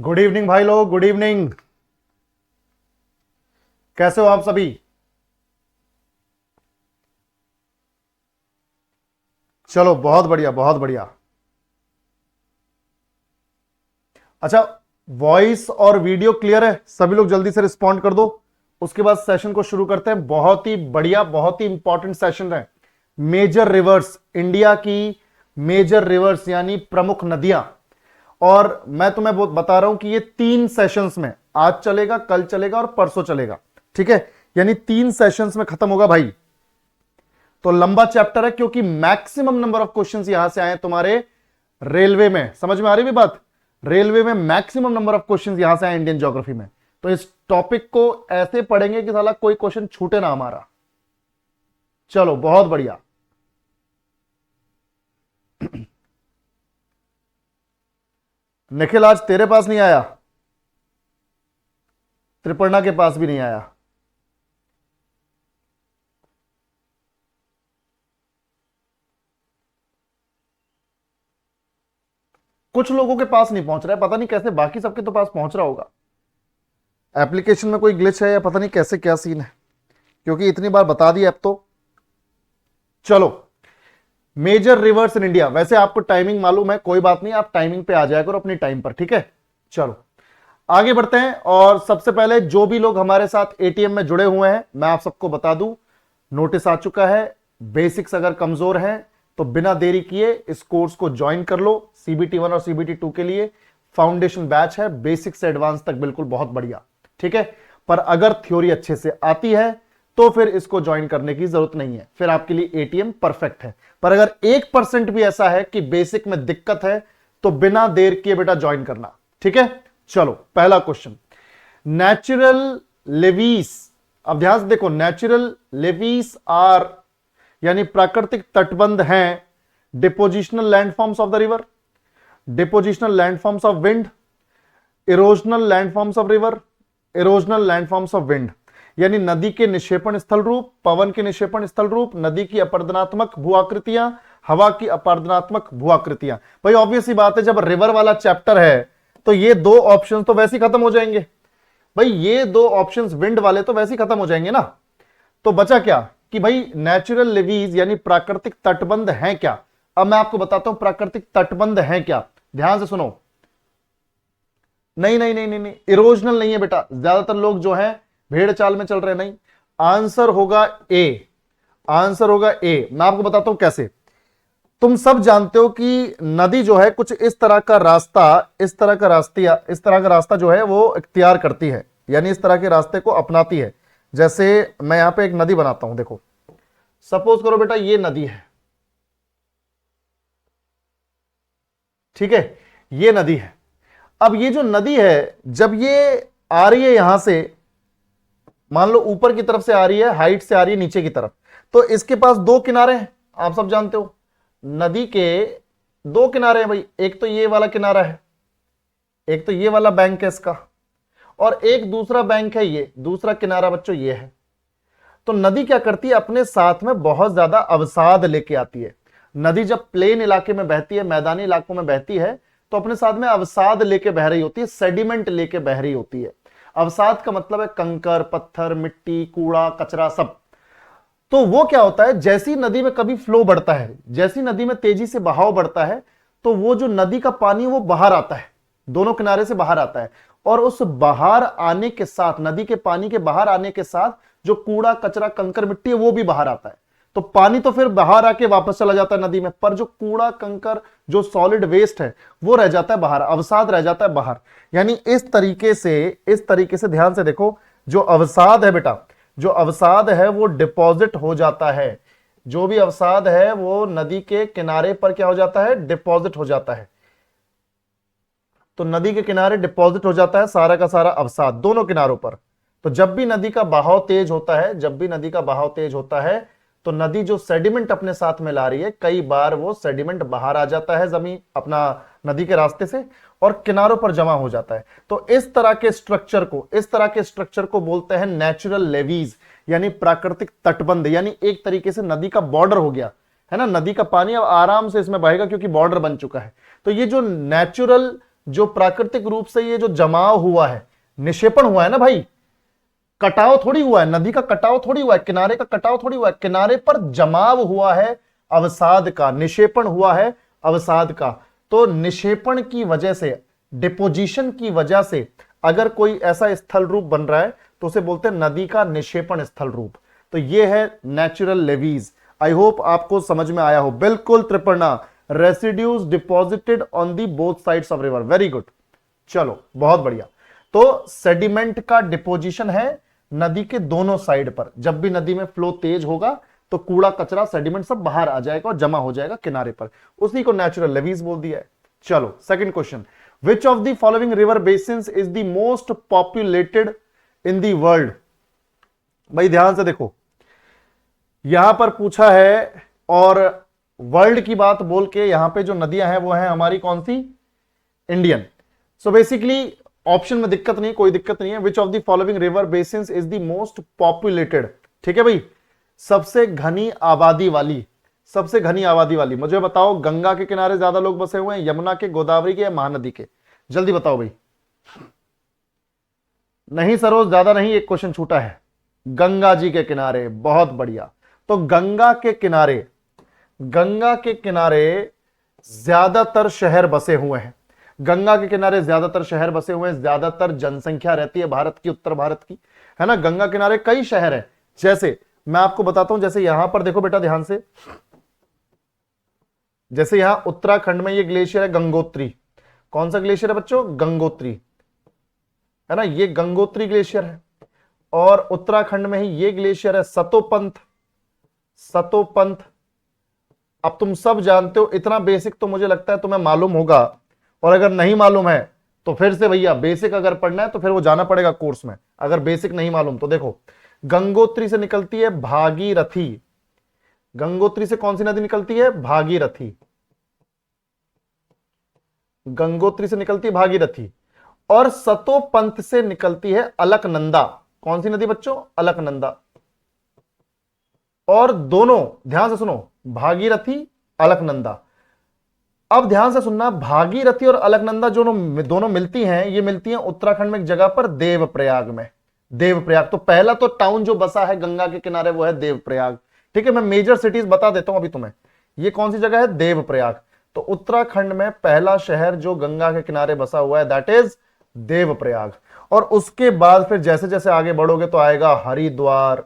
Good evening भाई लोग, good evening. कैसे हो आप सभी? चलो बहुत बढ़िया, बहुत बढ़िया। अच्छा, वॉइस और वीडियो क्लियर है? सभी लोग जल्दी से रिस्पॉन्ड कर दो, उसके बाद सेशन को शुरू करते हैं। बहुत ही बढ़िया, बहुत ही इंपॉर्टेंट सेशन है। मेजर रिवर्स, इंडिया की मेजर रिवर्स यानी प्रमुख नदियां। और मैं तुम्हें बता रहा हूं कि ये 3 सेशंस में, आज चलेगा, कल चलेगा और परसों चलेगा। ठीक है, यानी 3 सेशंस में खत्म होगा भाई। तो लंबा चैप्टर है क्योंकि मैक्सिमम नंबर ऑफ क्वेश्चंस यहां से आए तुम्हारे रेलवे में। समझ में आ रही है बात? रेलवे में मैक्सिमम नंबर ऑफ क्वेश्चंस यहां से आए इंडियन ज्योग्राफी में। तो इस टॉपिक को ऐसे पढ़ेंगे कि साला कोई क्वेश्चन छूटे ना हमारा। चलो बहुत बढ़िया। निखिल, आज तेरे पास नहीं आया, त्रिपर्णा के पास भी नहीं आया। कुछ लोगों के पास नहीं पहुंच रहा है, पता नहीं कैसे। बाकी सबके तो पास पहुंच रहा होगा। एप्लीकेशन में कोई ग्लिच है या पता नहीं कैसे, क्या सीन है, क्योंकि इतनी बार बता दिया अब तो। चलो, मेजर रिवर्स इन इंडिया। वैसे आपको टाइमिंग मालूम है, कोई बात नहीं, आप टाइमिंग पे आ जाया करो अपनी टाइम पर। ठीक है, चलो आगे बढ़ते हैं। और सबसे पहले जो भी लोग हमारे साथ एटीएम में जुड़े हुए हैं, मैं आप सबको बता दूं, नोटिस आ चुका है। बेसिक्स अगर कमजोर है तो बिना देरी किए इस कोर्स को ज्वाइन कर लो। CBT 1 और CBT 2 के लिए फाउंडेशन बैच है, बेसिक से एडवांस तक, बिल्कुल बहुत बढ़िया। ठीक है, पर अगर थ्योरी अच्छे से आती है तो फिर इसको ज्वाइन करने की जरूरत नहीं है, फिर आपके लिए एटीएम परफेक्ट है। पर अगर 1% भी ऐसा है कि बेसिक में दिक्कत है तो बिना देर किए बेटा ज्वाइन करना। ठीक है, चलो पहला क्वेश्चन, नेचुरल लेवीस। अब ध्यान से देखो, नेचुरल लेवीस आर यानी प्राकृतिक तटबंध हैं depositional landforms of the river, depositional landforms of wind, erosional landforms of river, erosional landforms of wind. यानी नदी के निक्षेपण स्थल रूप, पवन के निक्षेपण स्थल रूप, नदी की अपर्दनात्मक भूआकृतियां, हवा की अपर्दनात्मक भूआकृतियां। भाई ऑब्वियस सी बात है, जब रिवर वाला चैप्टर है तो ये 2 ऑप्शन तो वैसे ही खत्म हो जाएंगे। भाई ये 2 ऑप्शंस विंड वाले तो वैसे ही खत्म हो जाएंगे ना। तो बचा क्या कि भाई नेचुरल लेवीज यानी प्राकृतिक तटबंध हैं क्या। अब मैं आपको बताता हूं प्राकृतिक तटबंध हैं क्या, ध्यान से सुनो। नहीं नहीं नहीं नहीं नहीं, इरोजनल नहीं है बेटा। ज्यादातर लोग जो है भेड़ चाल में चल रहे, नहीं। आंसर होगा ए, आंसर होगा ए। मैं आपको बताता हूं कैसे। तुम सब जानते हो कि नदी जो है कुछ इस तरह का रास्ता, इस तरह का रास्ता जो है वो इख्तियार करती है, यानी इस तरह के रास्ते को अपनाती है। जैसे मैं यहां पे एक नदी बनाता हूं, देखो सपोज करो बेटा ये नदी है। ठीक है, ये नदी है। अब ये जो नदी है जब ये आ रही है यहां से, मान लो ऊपर की तरफ से आ रही है, हाइट से आ रही है नीचे की तरफ, तो इसके पास 2 किनारे हैं। आप सब जानते हो नदी के 2 किनारे हैं भाई। एक तो ये वाला किनारा है, एक तो ये वाला बैंक है इसका, और एक दूसरा बैंक है, ये दूसरा किनारा बच्चों ये है। तो नदी क्या करती है, अपने साथ में बहुत ज्यादा अवसाद लेके आती है। नदी जब प्लेन इलाके में बहती है, मैदानी इलाकों में बहती है, तो अपने साथ में अवसाद लेके बह रही होती है, सेडिमेंट लेके बह रही होती है। अवसाद का मतलब है कंकर, पत्थर, मिट्टी, कूड़ा, कचरा, सब। तो वो क्या होता है, जैसी नदी में कभी फ्लो बढ़ता है, जैसी नदी में तेजी से बहाव बढ़ता है, तो वो जो नदी का पानी वो बाहर आता है, दोनों किनारे से बाहर आता है। और उस बाहर आने के साथ, नदी के पानी के बाहर आने के साथ, जो कूड़ा, कचरा, कंकर, मिट्टी है वो भी बाहर आता है। तो पानी तो फिर बाहर आके वापस चला जाता है नदी में, पर जो कूड़ा, कंकर, जो सॉलिड वेस्ट है वो रह जाता है बाहर, अवसाद रह जाता है बाहर। यानी इस तरीके से ध्यान से देखो, जो अवसाद है बेटा, जो अवसाद है वो डिपॉजिट हो जाता है। जो भी अवसाद है वो नदी के किनारे पर क्या हो जाता है, डिपॉजिट हो जाता है। तो नदी के किनारे डिपॉजिट हो जाता है सारा का सारा अवसाद, दोनों किनारों पर। तो जब भी नदी का बहाव तेज होता है, जब भी नदी का बहाव तेज होता है, तो नदी जो सेडिमेंट अपने साथ में ला रही है, कई बार वो सेडिमेंट बाहर आ जाता है जमीन, अपना नदी के रास्ते से, और किनारों पर जमा हो जाता है। तो इस तरह के स्ट्रक्चर को बोलते हैं नेचुरल लेवीज, यानी प्राकृतिक तटबंध। यानी एक तरीके से नदी का बॉर्डर हो गया है ना, नदी का पानी अब आराम से इसमें बहेगा क्योंकि बॉर्डर बन चुका है। तो ये जो नेचुरल जो प्राकृतिक रूप से ये जो जमाव हुआ है, निक्षेपण हुआ है ना भाई, कटाव थोड़ी हुआ है, नदी का कटाव थोड़ी हुआ है, किनारे का कटाव थोड़ी हुआ है, किनारे पर जमाव हुआ है अवसाद का, निक्षेपण हुआ है अवसाद का। तो निक्षेपण की वजह से, डिपोजिशन की वजह से अगर कोई ऐसा स्थल रूप बन रहा है तो उसे बोलते हैं नदी का निक्षेपण स्थल रूप। तो ये है नेचुरल लेवीज। आई होप आपको समझ में आया हो। बिल्कुल Triparna, residues deposited on the both sides of river. Very good, चलो बहुत बढ़िया। तो सेडिमेंट का डिपोजिशन है नदी के दोनों साइड पर। जब भी नदी में फ्लो तेज होगा तो कूड़ा कचरा सेडिमेंट सब बाहर आ जाएगा और जमा हो जाएगा किनारे पर, उसी को नेचुरल लेवीज बोल दिया है। चलो second question, which of the following river basins is the most populated in the world. भाई ध्यान से देखो, यहां पर पूछा है और वर्ल्ड की बात बोल के यहां पे जो नदियां हैं वो हैं हमारी कौन सी, इंडियन। सो बेसिकली ऑप्शन में दिक्कत नहीं, कोई दिक्कत नहीं है। विच of the following river basins is the most populated, ठीक है भाई, सबसे घनी आबादी वाली, सबसे घनी आबादी वाली। मुझे बताओ गंगा के किनारे ज्यादा लोग बसे हुए हैं, यमुना के, गोदावरी के या महानदी के, जल्दी बताओ भाई। नहीं सरोज ज्यादा नहीं, एक क्वेश्चन छूटा है। गंगा जी के किनारे, बहुत बढ़िया। तो गंगा के किनारे, गंगा के किनारे ज्यादातर शहर बसे हुए हैं, गंगा के किनारे ज्यादातर शहर बसे हुए हैं, ज्यादातर जनसंख्या रहती है भारत की, उत्तर भारत की, है ना। गंगा किनारे कई शहर हैं, जैसे मैं आपको बताता हूं, जैसे यहां पर देखो बेटा ध्यान से, जैसे यहां उत्तराखंड में ये ग्लेशियर है गंगोत्री। कौन सा ग्लेशियर है बच्चों, गंगोत्री, है ना, ये गंगोत्री ग्लेशियर है। और उत्तराखंड में ही ये ग्लेशियर है सतोपंथ, सतोपंथ। अब तुम सब जानते हो, इतना बेसिक तो मुझे लगता है तुम्हें मालूम होगा, और अगर नहीं मालूम है तो फिर से भैया बेसिक अगर पढ़ना है तो फिर वो जाना पड़ेगा कोर्स में। अगर बेसिक नहीं मालूम तो देखो, गंगोत्री से निकलती है भागीरथी, गंगोत्री से कौन सी नदी निकलती है, भागीरथी, गंगोत्री से निकलती है भागीरथी। और सतोपंथ से निकलती है अलकनंदा। कौन सी नदी बच्चों, अलकनंदा। और दोनों ध्यान से सुनो, भागीरथी, अलकनंदा। अब ध्यान से सुनना, भागीरथी और अलकनंदा दोनों मिलती हैं, ये मिलती हैं उत्तराखंड में एक जगह पर, देवप्रयाग में। देवप्रयाग, तो पहला तो टाउन जो बसा है गंगा के किनारे वो है देवप्रयाग, ठीक है। मैं मेजर सिटीज बता देता हूं अभी तुम्हें, ये कौन सी जगह है, देवप्रयाग। तो उत्तराखंड में पहला शहर जो गंगा के किनारे बसा हुआ है दैट इज देवप्रयाग। और उसके बाद फिर जैसे जैसे आगे बढ़ोगे तो आएगा हरिद्वार,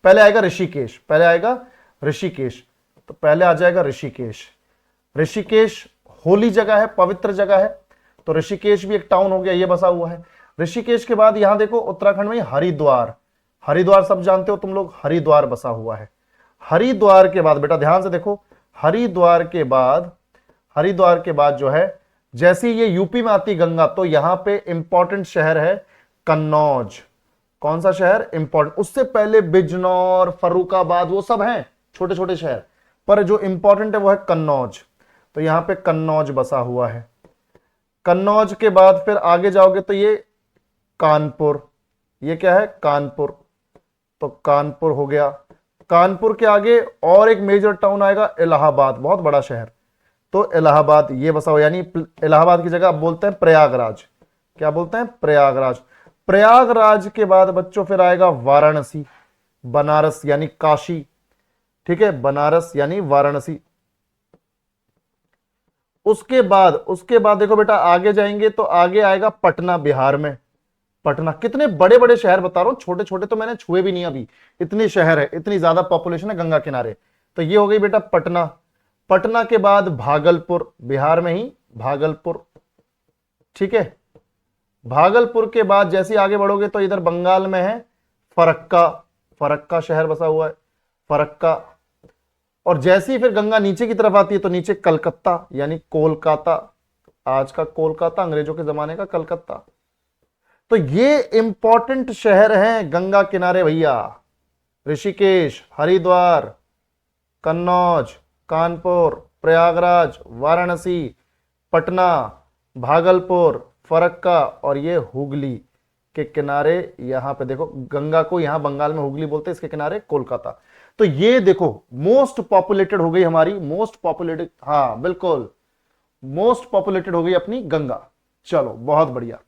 पहले आएगा ऋषिकेश, पहले आएगा ऋषिकेश, तो पहले आ जाएगा ऋषिकेश। ऋषिकेश होली जगह है, पवित्र जगह है, तो ऋषिकेश भी एक टाउन हो गया, ये बसा हुआ है। ऋषिकेश के बाद यहां देखो उत्तराखंड में हरिद्वार, हरिद्वार सब जानते हो तुम लोग, हरिद्वार बसा हुआ है। हरिद्वार के बाद बेटा ध्यान से देखो, हरिद्वार के बाद, हरिद्वार के बाद जो है, जैसे ये यूपी में आती गंगा तो यहां पे इंपॉर्टेंट शहर है कन्नौज। कौन सा शहर इंपॉर्टेंट, उससे पहले बिजनौर, फर्रुखाबाद, वो सब हैं छोटे छोटे शहर, पर जो इंपॉर्टेंट है वो है कन्नौज। तो यहां पे कन्नौज बसा हुआ है। कन्नौज के बाद फिर आगे जाओगे तो ये कानपुर, ये क्या है, कानपुर, तो कानपुर हो गया। कानपुर के आगे और एक मेजर टाउन आएगा इलाहाबाद, बहुत बड़ा शहर, तो इलाहाबाद ये बसा हुआ, यानी इलाहाबाद की जगह आप बोलते हैं प्रयागराज। क्या बोलते हैं, प्रयागराज। प्रयागराज के बाद बच्चों फिर आएगा वाराणसी, बनारस यानी काशी, ठीक है, बनारस यानी वाराणसी। उसके बाद देखो बेटा आगे जाएंगे तो आगे आएगा पटना, बिहार में पटना। कितने बड़े बड़े शहर बता रहा हूं, छोटे छोटे तो मैंने छुए भी नहीं अभी, इतने शहर है, इतनी ज्यादा पॉपुलेशन है गंगा किनारे। तो ये हो गई बेटा पटना। पटना के बाद भागलपुर, बिहार में ही भागलपुर, ठीक है। भागलपुर के बाद जैसे आगे बढ़ोगे तो इधर बंगाल में है फरक्का, फरक्का शहर बसा हुआ है, फरक्का। और जैसे ही फिर गंगा नीचे की तरफ आती है तो नीचे कलकत्ता यानी कोलकाता, आज का कोलकाता, अंग्रेजों के जमाने का कलकत्ता। तो ये इंपॉर्टेंट शहर हैं गंगा किनारे भैया, ऋषिकेश, हरिद्वार, कन्नौज, कानपुर, प्रयागराज, वाराणसी, पटना, भागलपुर, फरक्का और ये हुगली के किनारे। यहां पे देखो गंगा को यहां बंगाल में हुगली बोलते हैं, इसके किनारे कोलकाता। तो ये देखो मोस्ट पॉपुलेटेड हो गई हमारी, मोस्ट पॉपुलेटेड, हाँ बिल्कुल मोस्ट पॉपुलेटेड हो गई अपनी गंगा। चलो बहुत बढ़िया,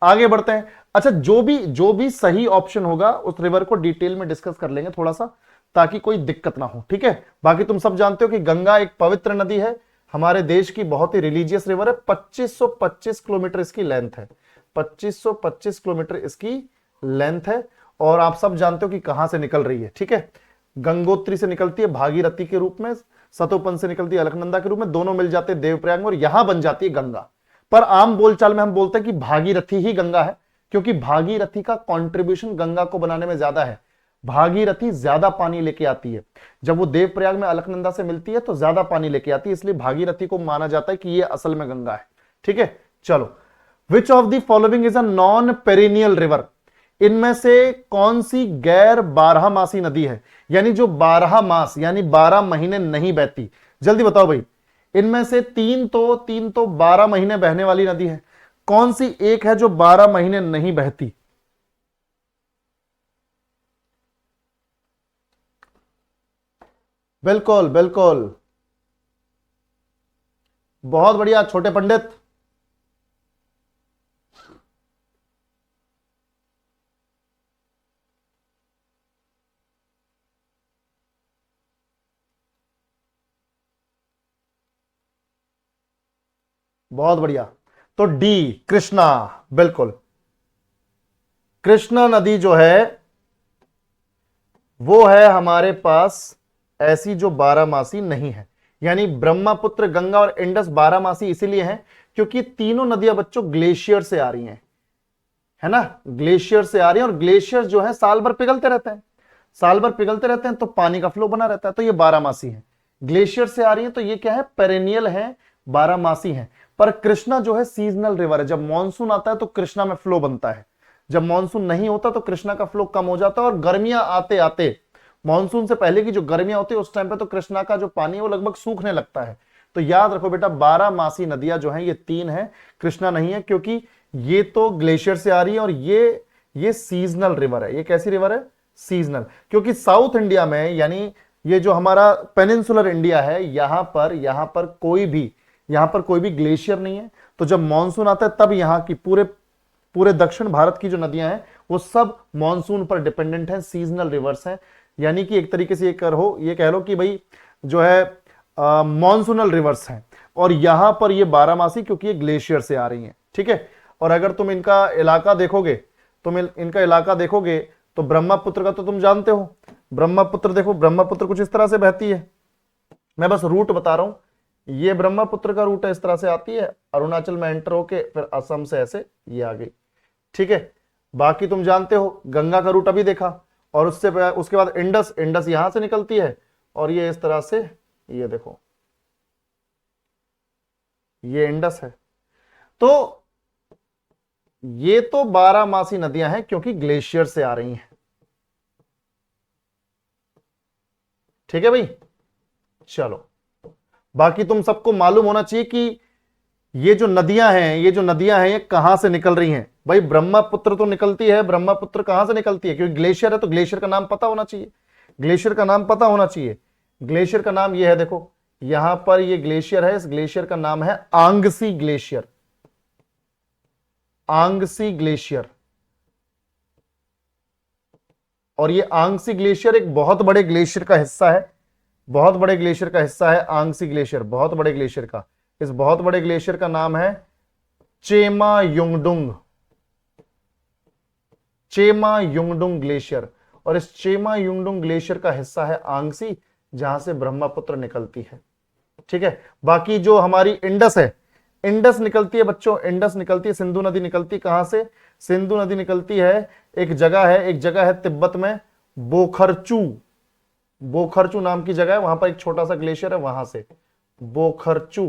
आगे बढ़ते हैं। अच्छा, जो भी सही ऑप्शन होगा उस रिवर को डिटेल में डिस्कस कर लेंगे थोड़ा सा, ताकि कोई दिक्कत ना हो, ठीक है। बाकी तुम सब जानते हो कि गंगा एक पवित्र नदी है, हमारे देश की बहुत ही रिलीजियस रिवर है। 2525 किलोमीटर इसकी लेंथ है, 2525 किलोमीटर इसकी लेंथ है। और आप सब जानते हो कि कहां से निकल रही है, ठीक है। गंगोत्री से निकलती है भागीरथी के रूप में, सतोपन से निकलती है अलकनंदा के रूप में, दोनों मिल जाते हैं देवप्रयाग में और यहां बन जाती है गंगा। पर आम बोलचाल में हम बोलते हैं कि भागीरथी ही गंगा है, क्योंकि भागीरथी का कंट्रीब्यूशन गंगा को बनाने में ज्यादा है। भागीरथी ज्यादा पानी लेके आती है, जब वो देवप्रयाग में अलकनंदा से मिलती है तो ज्यादा पानी लेके आती है, इसलिए भागीरथी को माना जाता है कि ये असल में गंगा है, ठीक है। चलो, which of the following is a non perennial river, इनमें से कौन सी गैर बारहमासी नदी है, यानी जो 12 मास यानी 12 महीने नहीं बहती। जल्दी बताओ भाई, इनमें से तीन तो 12 महीने बहने वाली नदी है, कौन सी एक है जो 12 महीने नहीं बहती। बिल्कुल बिल्कुल, बहुत बढ़िया छोटे पंडित। बहुत बढ़िया, तो डी कृष्णा, बिल्कुल। कृष्णा नदी जो है वो है हमारे पास ऐसी जो 12 मासी नहीं है, यानी ब्रह्मपुत्र, गंगा और इंडस 12 मासी इसीलिए हैं क्योंकि तीनों नदियां बच्चों ग्लेशियर से आ रही हैं, है ना, ग्लेशियर से आ रही हैं। और ग्लेशियर जो है साल भर पिघलते रहते हैं, साल भर पिघलते रहते हैं, तो पानी का फ्लो बना रहता है, तो ये 12 मासी है। ग्लेशियर से आ रही है तो ये क्या है, पेरेनियल है, 12 मासी है। पर कृष्णा जो है सीजनल रिवर है, जब मानसून आता है तो कृष्णा में फ्लो बनता है, जब मानसून नहीं होता तो कृष्णा का फ्लो कम हो जाता है। और गर्मियां आते आते, मानसून से पहले की जो गर्मियां होती है उस टाइम पे तो कृष्णा का जो पानी है वो लगभग सूखने लगता है। तो याद रखो बेटा, 12 मासी नदियां जो हैं ये 3 है, कृष्णा नहीं है, क्योंकि ये तो ग्लेशियर से आ रही है और ये सीजनल रिवर है। ये कैसी रिवर है, सीजनल, क्योंकि साउथ इंडिया में, यानी ये जो हमारा पेनिनसुलर इंडिया है, यहां पर कोई भी ग्लेशियर नहीं है। तो जब मानसून आता है तब यहाँ की पूरे दक्षिण भारत की जो नदियां हैं वो सब मानसून पर डिपेंडेंट हैं, सीजनल रिवर्स हैं। यानी कि एक तरीके से ये कह लो कि भाई जो है मानसूनल रिवर्स हैं। और यहां पर ये 12 मासी, क्योंकि ये ग्लेशियर से आ रही हैं, ठीक है। और अगर तुम इनका इलाका देखोगे तो ब्रह्मपुत्र का तो तुम जानते हो, ब्रह्मपुत्र देखो, ब्रह्मपुत्र कुछ इस तरह से बहती है, मैं बस रूट बता रहा हूं। ये ब्रह्मपुत्र का रूट है, इस तरह से आती है, अरुणाचल में एंटर होके फिर असम से ऐसे ये आ गई, ठीक है। बाकी तुम जानते हो गंगा का रूट अभी देखा, और उसके बाद इंडस यहां से निकलती है, और ये इस तरह से, ये देखो ये इंडस है। तो ये तो 12 मासी नदियां हैं क्योंकि ग्लेशियर से आ रही हैं, ठीक है भाई। चलो, बाकी तुम सबको मालूम होना चाहिए कि ये जो नदियां हैं ये कहां से निकल रही हैं। भाई ब्रह्मपुत्र तो निकलती है, ब्रह्मपुत्र कहां से निकलती है, क्योंकि ग्लेशियर है तो ग्लेशियर का नाम पता होना चाहिए, ग्लेशियर का नाम पता होना चाहिए। ग्लेशियर का नाम ये है, देखो यहां पर ये ग्लेशियर है, इस ग्लेशियर का नाम है आंगसी ग्लेशियर, आंगसी ग्लेशियर। और ये आंगसी ग्लेशियर एक बहुत बड़े ग्लेशियर का हिस्सा है, बहुत बड़े ग्लेशियर का हिस्सा है आंगसी ग्लेशियर, बहुत बड़े ग्लेशियर का। इस बहुत बड़े ग्लेशियर का नाम है चेमा युंगडुंग, चेमा युंगडुंग ग्लेशियर। और इस चेमा युंगडुंग ग्लेशियर का हिस्सा है आंगसी, जहां से ब्रह्मपुत्र निकलती है, ठीक है। बाकी जो हमारी इंडस है, इंडस निकलती है बच्चों, इंडस निकलती है, सिंधु नदी निकलती कहां से, सिंधु नदी निकलती है, एक जगह है तिब्बत में, बोखरचू, बोखरचू नाम की जगह है, वहां पर एक छोटा सा ग्लेशियर है, वहां से बोखरचू,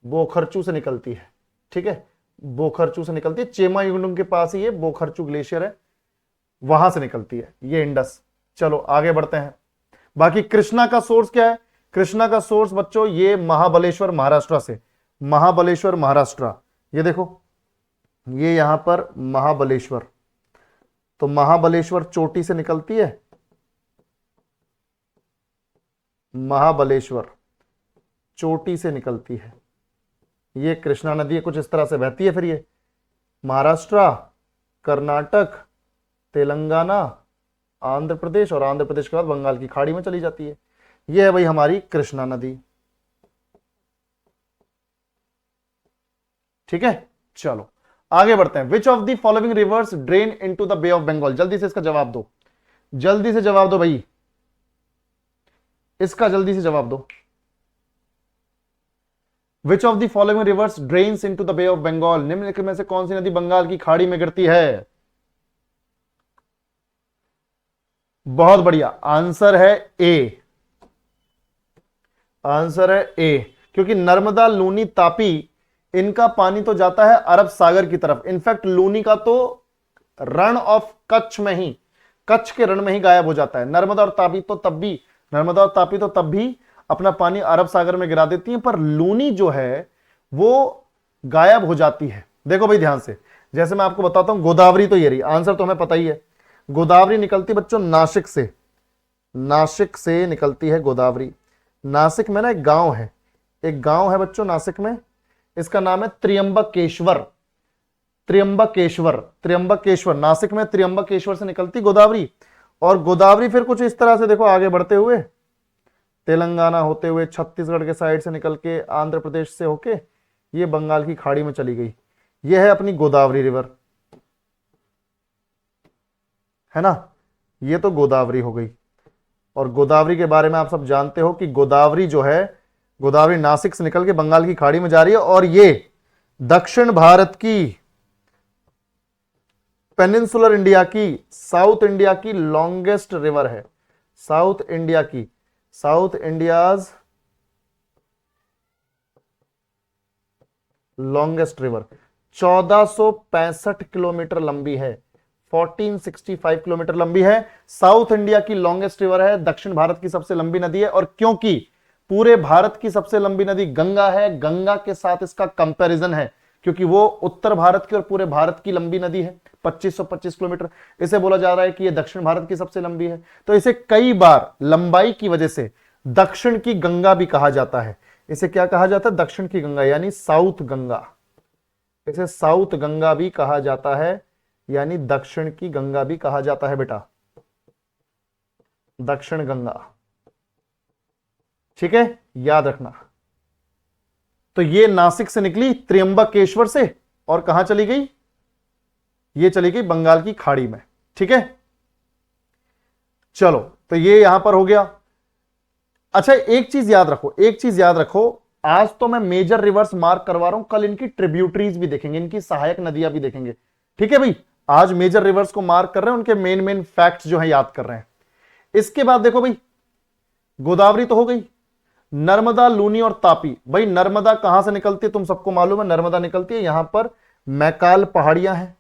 बोखरचू से निकलती है, ठीक है, बोखरचू से निकलती है, चेमा युंगडुंग के पास ही ये बोखरचू ग्लेशियर है, वहां से निकलती है ये इंडस। चलो आगे बढ़ते हैं। बाकी कृष्णा का सोर्स क्या है, कृष्णा का सोर्स बच्चों ये महाबलेश्वर महाराष्ट्र से, महाबलेश्वर महाराष्ट्र, ये देखो ये यहां पर महाबलेश्वर, तो महाबलेश्वर चोटी से निकलती है, महाबलेश्वर चोटी से निकलती है, ये कृष्णा नदी कुछ इस तरह से बहती है, फिर ये महाराष्ट्र, कर्नाटक, तेलंगाना, आंध्र प्रदेश, और आंध्र प्रदेश के बाद बंगाल की खाड़ी में चली जाती है। ये है भाई हमारी कृष्णा नदी। ठीक है, चलो आगे बढ़ते हैं। Which of the following rivers drain into the Bay of Bengal? जल्दी से इसका जवाब दो, जल्दी से जवाब दो भाई, इसका जल्दी से जवाब दो। Which of the following rivers drains into the Bay of Bengal? निम्नलिखित में से कौन सी नदी बंगाल की खाड़ी में गिरती है? बहुत बढ़िया, आंसर है ए, आंसर है ए, क्योंकि नर्मदा, लूनी, तापी, इनका पानी तो जाता है अरब सागर की तरफ। इनफैक्ट लूनी का तो रण ऑफ कच्छ में ही, कच्छ के रण में ही गायब हो जाता है। नर्मदा और तापी तो तब भी अपना पानी अरब सागर में गिरा देती हैं, पर लूनी जो है वो गायब हो जाती है। देखो भाई ध्यान से, जैसे मैं आपको बताता हूं, गोदावरी तो ये रही, आंसर तो हमें पता ही है। गोदावरी निकलती बच्चों नासिक से, नासिक से निकलती है गोदावरी। नासिक में ना एक गांव है, एक गांव है बच्चों नासिक में, इसका नाम है त्र्यंबकेश्वर। त्र्यंबकेश्वर, त्र्यंबकेश्वर, नासिक में त्र्यंबकेश्वर से निकलती गोदावरी। और गोदावरी फिर कुछ इस तरह से देखो आगे बढ़ते हुए तेलंगाना होते हुए छत्तीसगढ़ के साइड से निकल के आंध्र प्रदेश से होके ये बंगाल की खाड़ी में चली गई। ये है अपनी गोदावरी रिवर, है ना, ये तो गोदावरी हो गई। और गोदावरी के बारे में आप सब जानते हो कि गोदावरी जो है, गोदावरी नासिक से निकल के बंगाल की खाड़ी में जा रही है, और ये दक्षिण भारत की, पेनिनसुलर इंडिया की, साउथ इंडिया की लॉन्गेस्ट रिवर है। साउथ इंडिया की, south India's longest river 1465 kilometre लंबी है, 1465 किलोमीटर लंबी है। साउथ इंडिया की लॉन्गेस्ट रिवर है, दक्षिण भारत की सबसे लंबी नदी है। और क्योंकि पूरे भारत की सबसे लंबी नदी गंगा है, गंगा के साथ इसका कंपैरिजन है, क्योंकि वो उत्तर भारत की और पूरे भारत की लंबी नदी है, 2525 किलोमीटर। इसे बोला जा रहा है कि ये दक्षिण भारत की सबसे लंबी है, तो इसे कई बार लंबाई की वजह से दक्षिण की गंगा भी कहा जाता है। इसे क्या कहा जाता है? दक्षिण की गंगा, यानी साउथ गंगा। इसे साउथ गंगा भी कहा जाता है, यानी दक्षिण की गंगा भी कहा जाता है बेटा, दक्षिण गंगा। ठीक है, याद रखना। तो ये नासिक से निकली त्र्यंबकेश्वर से, और कहां चली गई? ये चली गई बंगाल की खाड़ी में। ठीक है, चलो तो ये यहां पर हो गया। अच्छा एक चीज याद रखो, एक चीज याद रखो, आज तो मैं मेजर रिवर्स मार्क करवा रहा हूं, कल इनकी ट्रिब्यूटरीज भी देखेंगे, इनकी सहायक नदियां भी देखेंगे। ठीक है भाई, आज मेजर रिवर्स को मार्क कर रहे हैं, उनके मेन मेन फैक्ट्स जो है याद कर रहे हैं। इसके बाद देखो भाई, गोदावरी तो हो गई, नर्मदा, लूनी और तापी। भाई नर्मदा कहां से निकलती है? तुम सबको मालूम है, नर्मदा निकलती है यहां पर मैकाल पहाड़ियां हैं,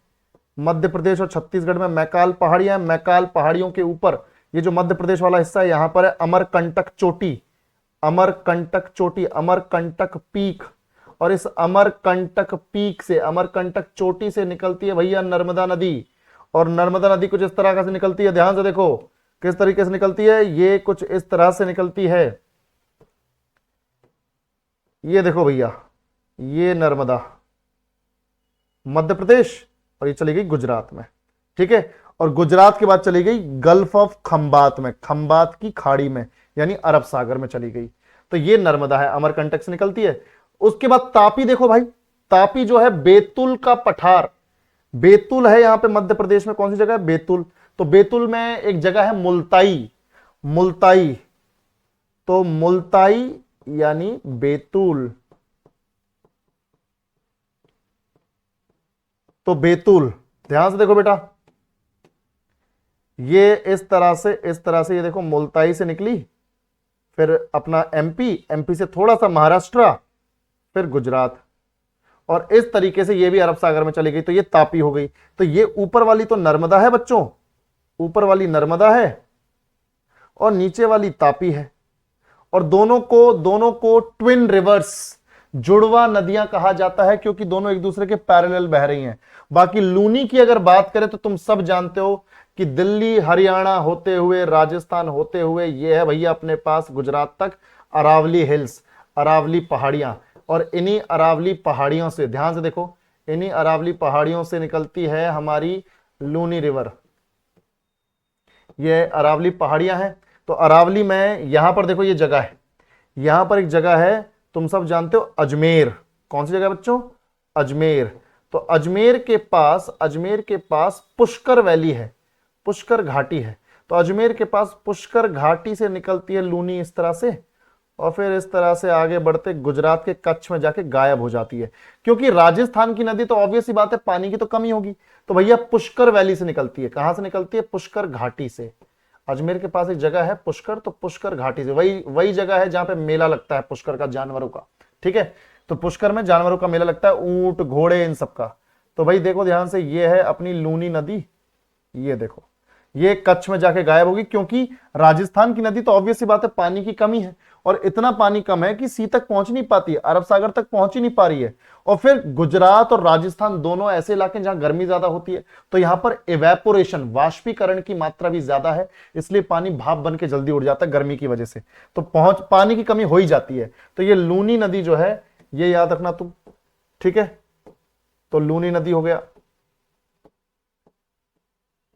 मध्य प्रदेश और छत्तीसगढ़ में मैकाल पहाड़ियां हैं। मैकाल पहाड़ियों के ऊपर ये जो मध्य प्रदेश वाला हिस्सा है, यहां पर है अमरकंटक चोटी, अमरकंटक चोटी, अमरकंटक पीक। और इस अमरकंटक पीक से, अमरकंटक चोटी से निकलती है भैया नर्मदा नदी। और नर्मदा नदी कुछ इस तरह से निकलती है, ध्यान से देखो किस तरीके से निकलती है। ये कुछ इस तरह से निकलती है, ये देखो भैया, ये नर्मदा मध्य प्रदेश, और ये चली गई गुजरात में। ठीक है, और गुजरात के बाद चली गई गल्फ ऑफ खंबात में, खंबात की खाड़ी में, यानी अरब सागर में चली गई। तो ये नर्मदा है, अमरकंटक से निकलती है। उसके बाद तापी देखो भाई, तापी जो है बैतूल का पठार, बैतूल है यहां पे मध्य प्रदेश में। कौन सी जगह है? बैतूल। तो बैतूल में एक जगह है मुल्ताई, मुल्ताई, तो मुल्ताई यानी बैतूल, तो बैतूल। ध्यान से देखो बेटा, ये इस तरह से ये देखो मुल्ताई से निकली, फिर अपना एमपी, एमपी से थोड़ा सा महाराष्ट्र, फिर गुजरात, और इस तरीके से ये भी अरब सागर में चली गई। तो ये तापी हो गई। तो ये ऊपर वाली तो नर्मदा है बच्चों, ऊपर वाली नर्मदा है और नीचे वाली तापी है। और दोनों को ट्विन रिवर्स, जुड़वा नदियां कहा जाता है, क्योंकि दोनों एक दूसरे के पैरेलल बह रही हैं। बाकी लूनी की अगर बात करें तो तुम सब जानते हो कि दिल्ली हरियाणा होते हुए, राजस्थान होते हुए, ये है भैया अपने पास गुजरात तक अरावली हिल्स, अरावली पहाड़ियां। और इन्हीं अरावली पहाड़ियों से, ध्यान से देखो, इन्हीं अरावली पहाड़ियों से निकलती है हमारी लूनी रिवर। ये अरावली पहाड़ियां हैं। तो अरावली में यहां पर देखो, ये जगह है, यहां पर एक जगह है, तुम सब जानते हो, अजमेर। कौन सी जगह बच्चों? अजमेर। तो अजमेर के पास पुष्कर वैली है, पुष्कर घाटी है। तो अजमेर के पास पुष्कर घाटी से निकलती है लूनी इस तरह से, और फिर इस तरह से आगे बढ़ते गुजरात के कच्छ में जाके गायब हो जाती है। क्योंकि राजस्थान की नदी तो ऑब्वियस सी बात है, पानी की तो कमी होगी, तो भैया पुष्कर वैली से निकलती है। कहां से निकलती है? पुष्कर घाटी से। अजमेर के पास एक जगह है पुष्कर, तो पुष्कर घाटी से, वही जगह है जहां पे मेला लगता है पुष्कर का, जानवरों का। ठीक है, तो पुष्कर में जानवरों का मेला लगता है, ऊंट घोड़े इन सब का। तो भाई देखो ध्यान से, ये है अपनी लूनी नदी, ये देखो, ये कच्छ में जाके गायब होगी, क्योंकि राजस्थान की नदी तो ऑब्वियस सी बात है, पानी की कमी है, और इतना पानी कम है कि सी तक पहुंच नहीं पाती है, अरब सागर तक पहुंच ही नहीं पा रही है। और फिर गुजरात और राजस्थान दोनों ऐसे इलाके जहां गर्मी ज्यादा होती है, तो यहां पर इवेपोरेशन, वाष्पीकरण की मात्रा भी ज्यादा है, इसलिए पानी भाप बन के जल्दी उड़ जाता है गर्मी की वजह से, तो पानी की कमी हो ही जाती है। तो ये लूनी नदी जो है, ये याद रखना तुम, ठीक है। तो लूनी नदी हो गया।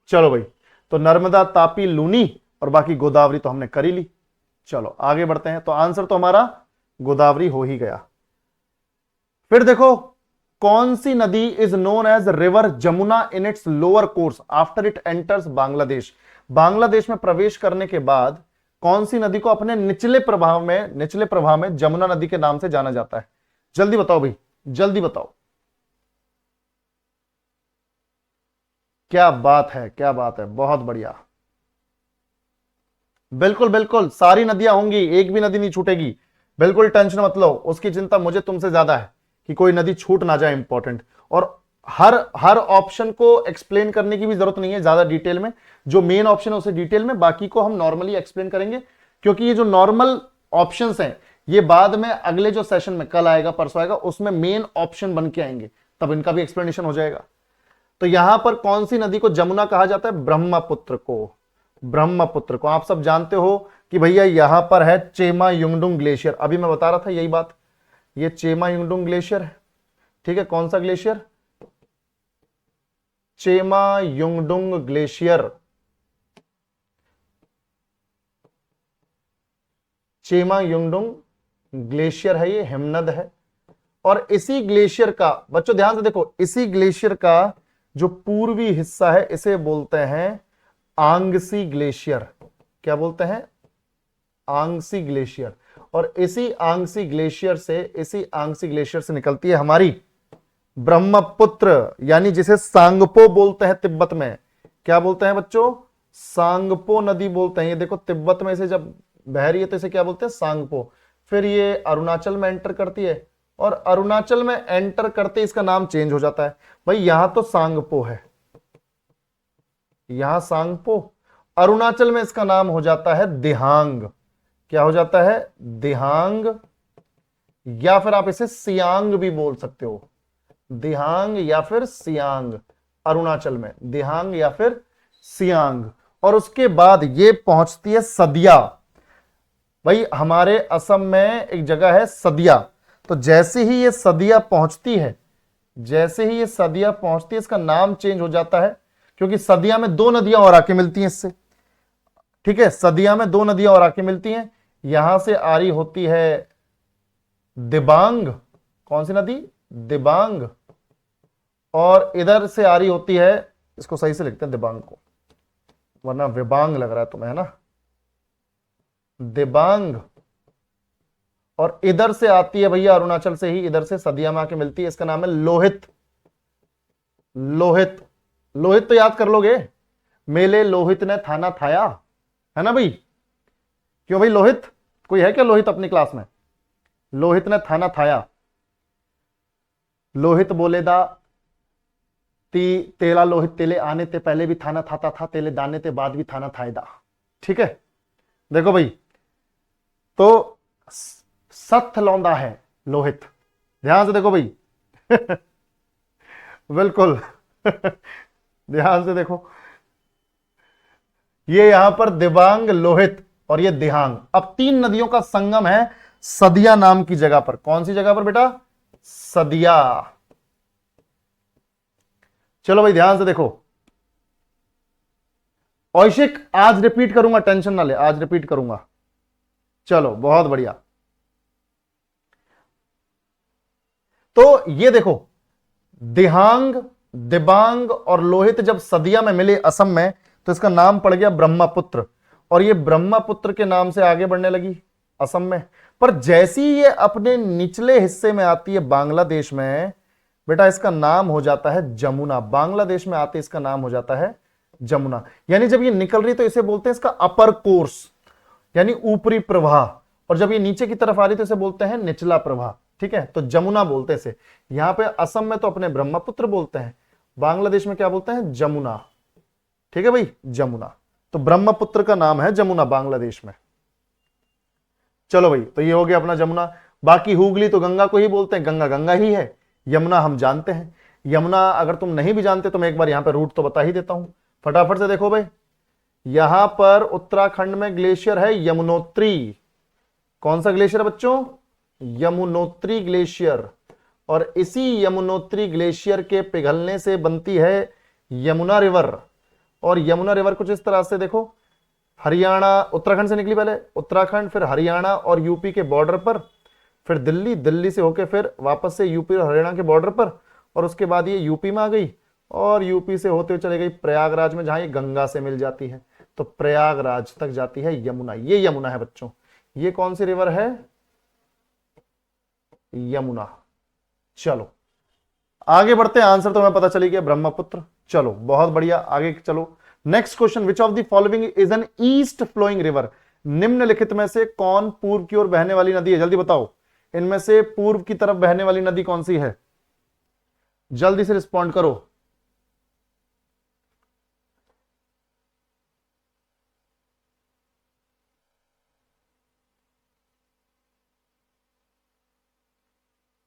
चलो भाई, तो नर्मदा, तापी, लूनी और बाकी गोदावरी तो हमने कर ही ली। चलो आगे बढ़ते हैं। तो आंसर तो हमारा गोदावरी हो ही गया। फिर देखो, कौन सी नदी is known as river Jamuna in its lower course after it enters Bangladesh? Bangladesh में प्रवेश करने के बाद कौन सी नदी को अपने निचले प्रवाह में जमुना नदी के नाम से जाना जाता है? जल्दी बताओ भाई, जल्दी बताओ। क्या बात है, क्या बात है, बहुत बढ़िया। बिल्कुल बिल्कुल, सारी नदियां होंगी, एक भी नदी नहीं छूटेगी, बिल्कुल टेंशन मत लो, उसकी चिंता मुझे तुमसे ज्यादा है कि कोई नदी छूट ना जाए, इंपॉर्टेंट। और हर हर ऑप्शन को एक्सप्लेन करने की भी जरूरत नहीं है ज्यादा डिटेल में, जो मेन ऑप्शन है उसे डिटेल में, बाकी को हम नॉर्मली एक्सप्लेन करेंगे, क्योंकि ये जो नॉर्मल ऑप्शंस हैं ये बाद में अगले जो सेशन में कल आएगा परसों आएगा उसमें मेन ऑप्शन बन के आएंगे, तब इनका भी एक्सप्लेनेशन हो जाएगा। तो यहां पर कौन सी नदी को जमुना कहा जाता है? ब्रह्मपुत्र को, ब्रह्मपुत्र को। आप सब जानते हो कि भैया यहां पर है चेमा युंगडुंग ग्लेशियर, अभी मैं बता रहा था यही बात, ये चेमा युंगडुंग ग्लेशियर है, ठीक है। कौन सा glacier? Chema Yungdung glacier, Chema Yungdung glacier है, ये हिमनद है। और इसी ग्लेशियर का, बच्चों ध्यान से देखो, इसी ग्लेशियर का जो पूर्वी हिस्सा है इसे बोलते हैं आंगसी ग्लेशियर। क्या बोलते हैं? आंगसी ग्लेशियर। और इसी आंगसी ग्लेशियर से निकलती है हमारी ब्रह्मपुत्र, यानी जिसे सांगपो बोलते हैं तिब्बत में। क्या बोलते हैं बच्चों? सांगपो नदी बोलते हैं। ये देखो तिब्बत में इसे जब बह रही है तो इसे क्या बोलते हैं? सांगपो। फिर ये अरुणाचल में एंटर करती है, और अरुणाचल में एंटर करते इसका नाम चेंज हो जाता है। भाई यहां तो सांगपो है, यहां सांगपो, अरुणाचल में इसका नाम हो जाता है दिहांग। क्या हो जाता है? दिहांग, या फिर आप इसे सियांग भी बोल सकते हो, दिहांग या फिर सियांग। अरुणाचल में दिहांग या फिर सियांग। और उसके बाद ये पहुंचती है सदिया। भाई हमारे असम में एक जगह है सदिया, तो जैसे ही ये सदिया पहुंचती है, इसका नाम चेंज हो जाता है, क्योंकि सदिया में दो नदियां और आके मिलती हैं इससे, ठीक है। सदिया में दो नदियां और आके मिलती हैं, यहां से आ रही होती है दिबांग। कौन सी नदी? दिबांग। और इधर से आ रही होती है, इसको सही से लिखते हैं दिबांग को, वरना विबांग लग रहा है तुम्हें, है ना, दिबांग। और इधर से आती है भैया अरुणाचल से ही, इधर से सदिया में आके मिलती है, इसका नाम है लोहित। लोहित, लोहित तो याद कर लोगे, मेले लोहित ने थाना थाया, है ना भाई? क्यों भाई, लोहित कोई है क्या लोहित अपनी क्लास में? लोहित ने थाना थाया, लोहित बोले दा तेला लोहित तेले आने ते पहले भी थाना थाता था, तेले दाने ते बाद भी थाना थाएदा, ठीक है। देखो भाई, तो सत्थ लौंदा है लोहित, ध्यान से देखो भाई बिल्कुल ध्यान से देखो, ये यहां पर दिबांग, लोहित और ये दिहांग। अब तीन नदियों का संगम है सदिया नाम की जगह पर। कौन सी जगह पर बेटा? सदिया। चलो भाई ध्यान से देखो, औशिक आज रिपीट करूंगा, टेंशन ना ले, आज रिपीट करूंगा। चलो बहुत बढ़िया। तो ये देखो, दिहांग, दिबांग और लोहित जब सदिया में मिले असम में, तो इसका नाम पड़ गया ब्रह्मपुत्र, और ये ब्रह्मपुत्र के नाम से आगे बढ़ने लगी असम में। पर जैसी ये अपने निचले हिस्से में आती है बांग्लादेश में, बेटा इसका नाम हो जाता है जमुना। बांग्लादेश में आते इसका नाम हो जाता है जमुना। यानी जब ये निकल रही तो इसे बोलते हैं इसका अपर कोर्स, यानी ऊपरी प्रवाह, और जब ये नीचे की तरफ आ रही तो इसे बोलते हैं निचला प्रवाह। ठीक है, तो जमुना बोलते हैं इसे। यहां पे असम में तो अपने ब्रह्मपुत्र बोलते हैं, बांग्लादेश में क्या बोलते हैं? जमुना। ठीक है भाई, जमुना। तो ब्रह्मपुत्र का नाम है जमुना बांग्लादेश में। चलो भाई, तो ये हो गया अपना जमुना। बाकी हुगली तो गंगा को ही बोलते हैं, गंगा गंगा ही है। यमुना हम जानते हैं। यमुना अगर तुम नहीं भी जानते तो मैं एक बार यहां पर रूट तो बता ही देता हूं, फटाफट से देखो भाई। यहां पर उत्तराखंड में ग्लेशियर है यमुनोत्री। कौन सा ग्लेशियर बच्चों? यमुनोत्री ग्लेशियर। और इसी यमुनोत्री ग्लेशियर के पिघलने से बनती है यमुना रिवर। और यमुना रिवर कुछ इस तरह से देखो, हरियाणा, उत्तराखंड से निकली पहले, उत्तराखंड, फिर हरियाणा और यूपी के बॉर्डर पर, फिर दिल्ली, दिल्ली से होके फिर वापस से यूपी और हरियाणा के बॉर्डर पर, और उसके बाद ये यूपी में आ गई, और यूपी से होते हुए चले गई प्रयागराज में, जहां ये गंगा से मिल जाती है। तो प्रयागराज तक जाती है यमुना। ये यमुना है बच्चों। ये कौन सी रिवर है? यमुना। चलो आगे बढ़ते हैं, आंसर तो हमें पता चली गया, ब्रह्मपुत्र। चलो बहुत बढ़िया, आगे चलो। Next question, which of the following is an east flowing river? निम्नलिखित में से कौन पूर्व की ओर बहने वाली नदी है? जल्दी बताओ, इनमें से पूर्व की तरफ बहने वाली नदी कौन सी है? जल्दी से रिस्पॉन्ड करो।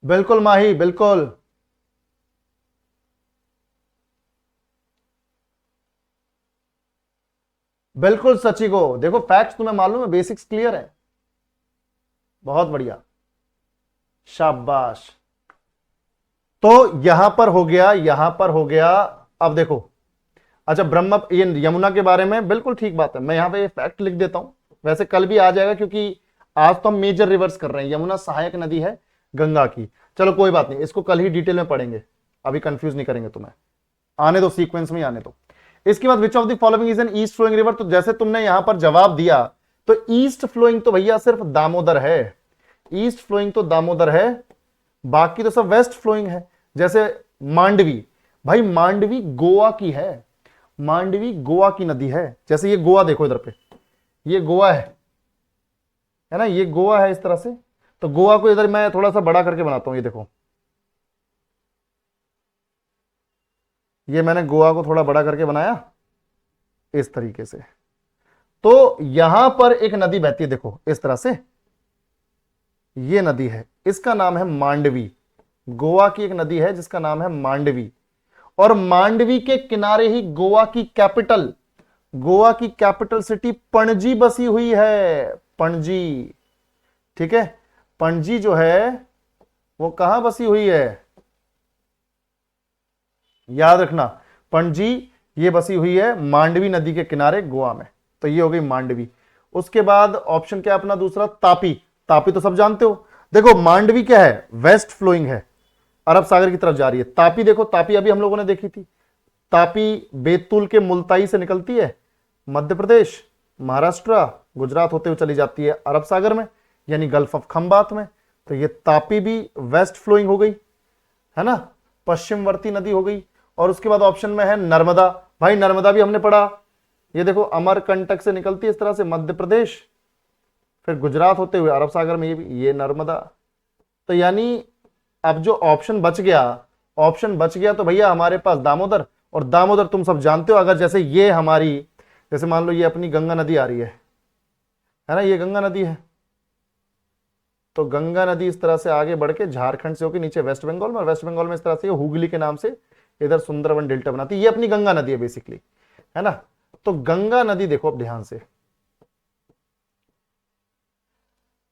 बिल्कुल माही, बिल्कुल। बिल्कुल सची को। देखो फैक्ट्स तुम्हें मालूम है, बेसिक्स क्लियर है। बहुत बढ़िया, शाबाश। तो यहां पर हो गया, यहां पर हो गया। अब देखो, अच्छा ब्रह्म, ये यमुना के बारे में बिल्कुल ठीक बात है। मैं यहां पे फैक्ट लिख देता हूं, वैसे कल भी आ जाएगा, क्योंकि आज तो हम मेजर रिवर्स कर रहे हैं। यमुना सहायक नदी है गंगा की। चलो कोई बात नहीं, इसको कल ही डिटेल में पढ़ेंगे, अभी कंफ्यूज नहीं करेंगे तुम्हें, आने दो, सीक्वेंस में आने दो। इसके बाद which of the following is an east flowing river? तो जैसे तुमने यहां पर जवाब दिया, तो ईस्ट फ्लोइंग तो भैया सिर्फ दामोदर है। ईस्ट फ्लोइंग तो दामोदर है, बाकी तो सब वेस्ट फ्लोइंग है। जैसे मांडवी, भाई मांडवी गोवा की है, मांडवी गोवा की नदी है। जैसे ये गोवा देखो इधर पे, ये गोवा है ना, ये गोवा है इस तरह से। तो गोवा को इधर मैं थोड़ा सा बड़ा करके बनाता हूं, ये देखो, ये मैंने गोवा को थोड़ा बड़ा करके बनाया इस तरीके से। तो यहां पर एक नदी बहती है, देखो इस तरह से, ये नदी है, इसका नाम है मांडवी। गोवा की एक नदी है जिसका नाम है मांडवी, और मांडवी के किनारे ही गोवा की कैपिटल, गोवा की कैपिटल सिटी पणजी बसी हुई है। पणजी, ठीक है, पणजी जो है वो कहां बसी हुई है? याद रखना, पणजी ये बसी हुई है मांडवी नदी के किनारे गोवा में। तो ये हो गई मांडवी। उसके बाद ऑप्शन क्या अपना दूसरा? तापी। तापी तो सब जानते हो। देखो मांडवी क्या है? वेस्ट फ्लोइंग है, अरब सागर की तरफ जा रही है। तापी देखो, तापी अभी हम लोगों ने देखी थी। तापी बैतूल के मुल्ताई से निकलती है, मध्य प्रदेश, महाराष्ट्र, गुजरात होते हुए चली जाती है अरब सागर में, यानी गल्फ ऑफ खंबात में। तो ये तापी भी वेस्ट फ्लोइंग हो गई, है ना, पश्चिमवर्ती नदी हो गई। और उसके बाद ऑप्शन में है नर्मदा। भाई नर्मदा भी हमने पढ़ा, ये देखो अमरकंटक से निकलती है इस तरह से मध्य प्रदेश, फिर गुजरात होते हुए अरब सागर में, ये नर्मदा। तो यानी अब जो ऑप्शन बच गया, ऑप्शन बच गया तो भैया हमारे पास दामोदर। और दामोदर तुम सब जानते हो, अगर जैसे ये हमारी, जैसे मान लो ये अपनी गंगा नदी आ रही है ना, ये गंगा नदी है, तो गंगा नदी इस तरह से आगे बढ़ के झारखंड से होकर नीचे वेस्ट बंगाल में, और वेस्ट बंगाल में इस तरह से हुगली के नाम से इधर सुंदरवन डेल्टा बनाती है। ये अपनी गंगा नदी है बेसिकली, है ना। तो गंगा नदी देखो अब ध्यान से,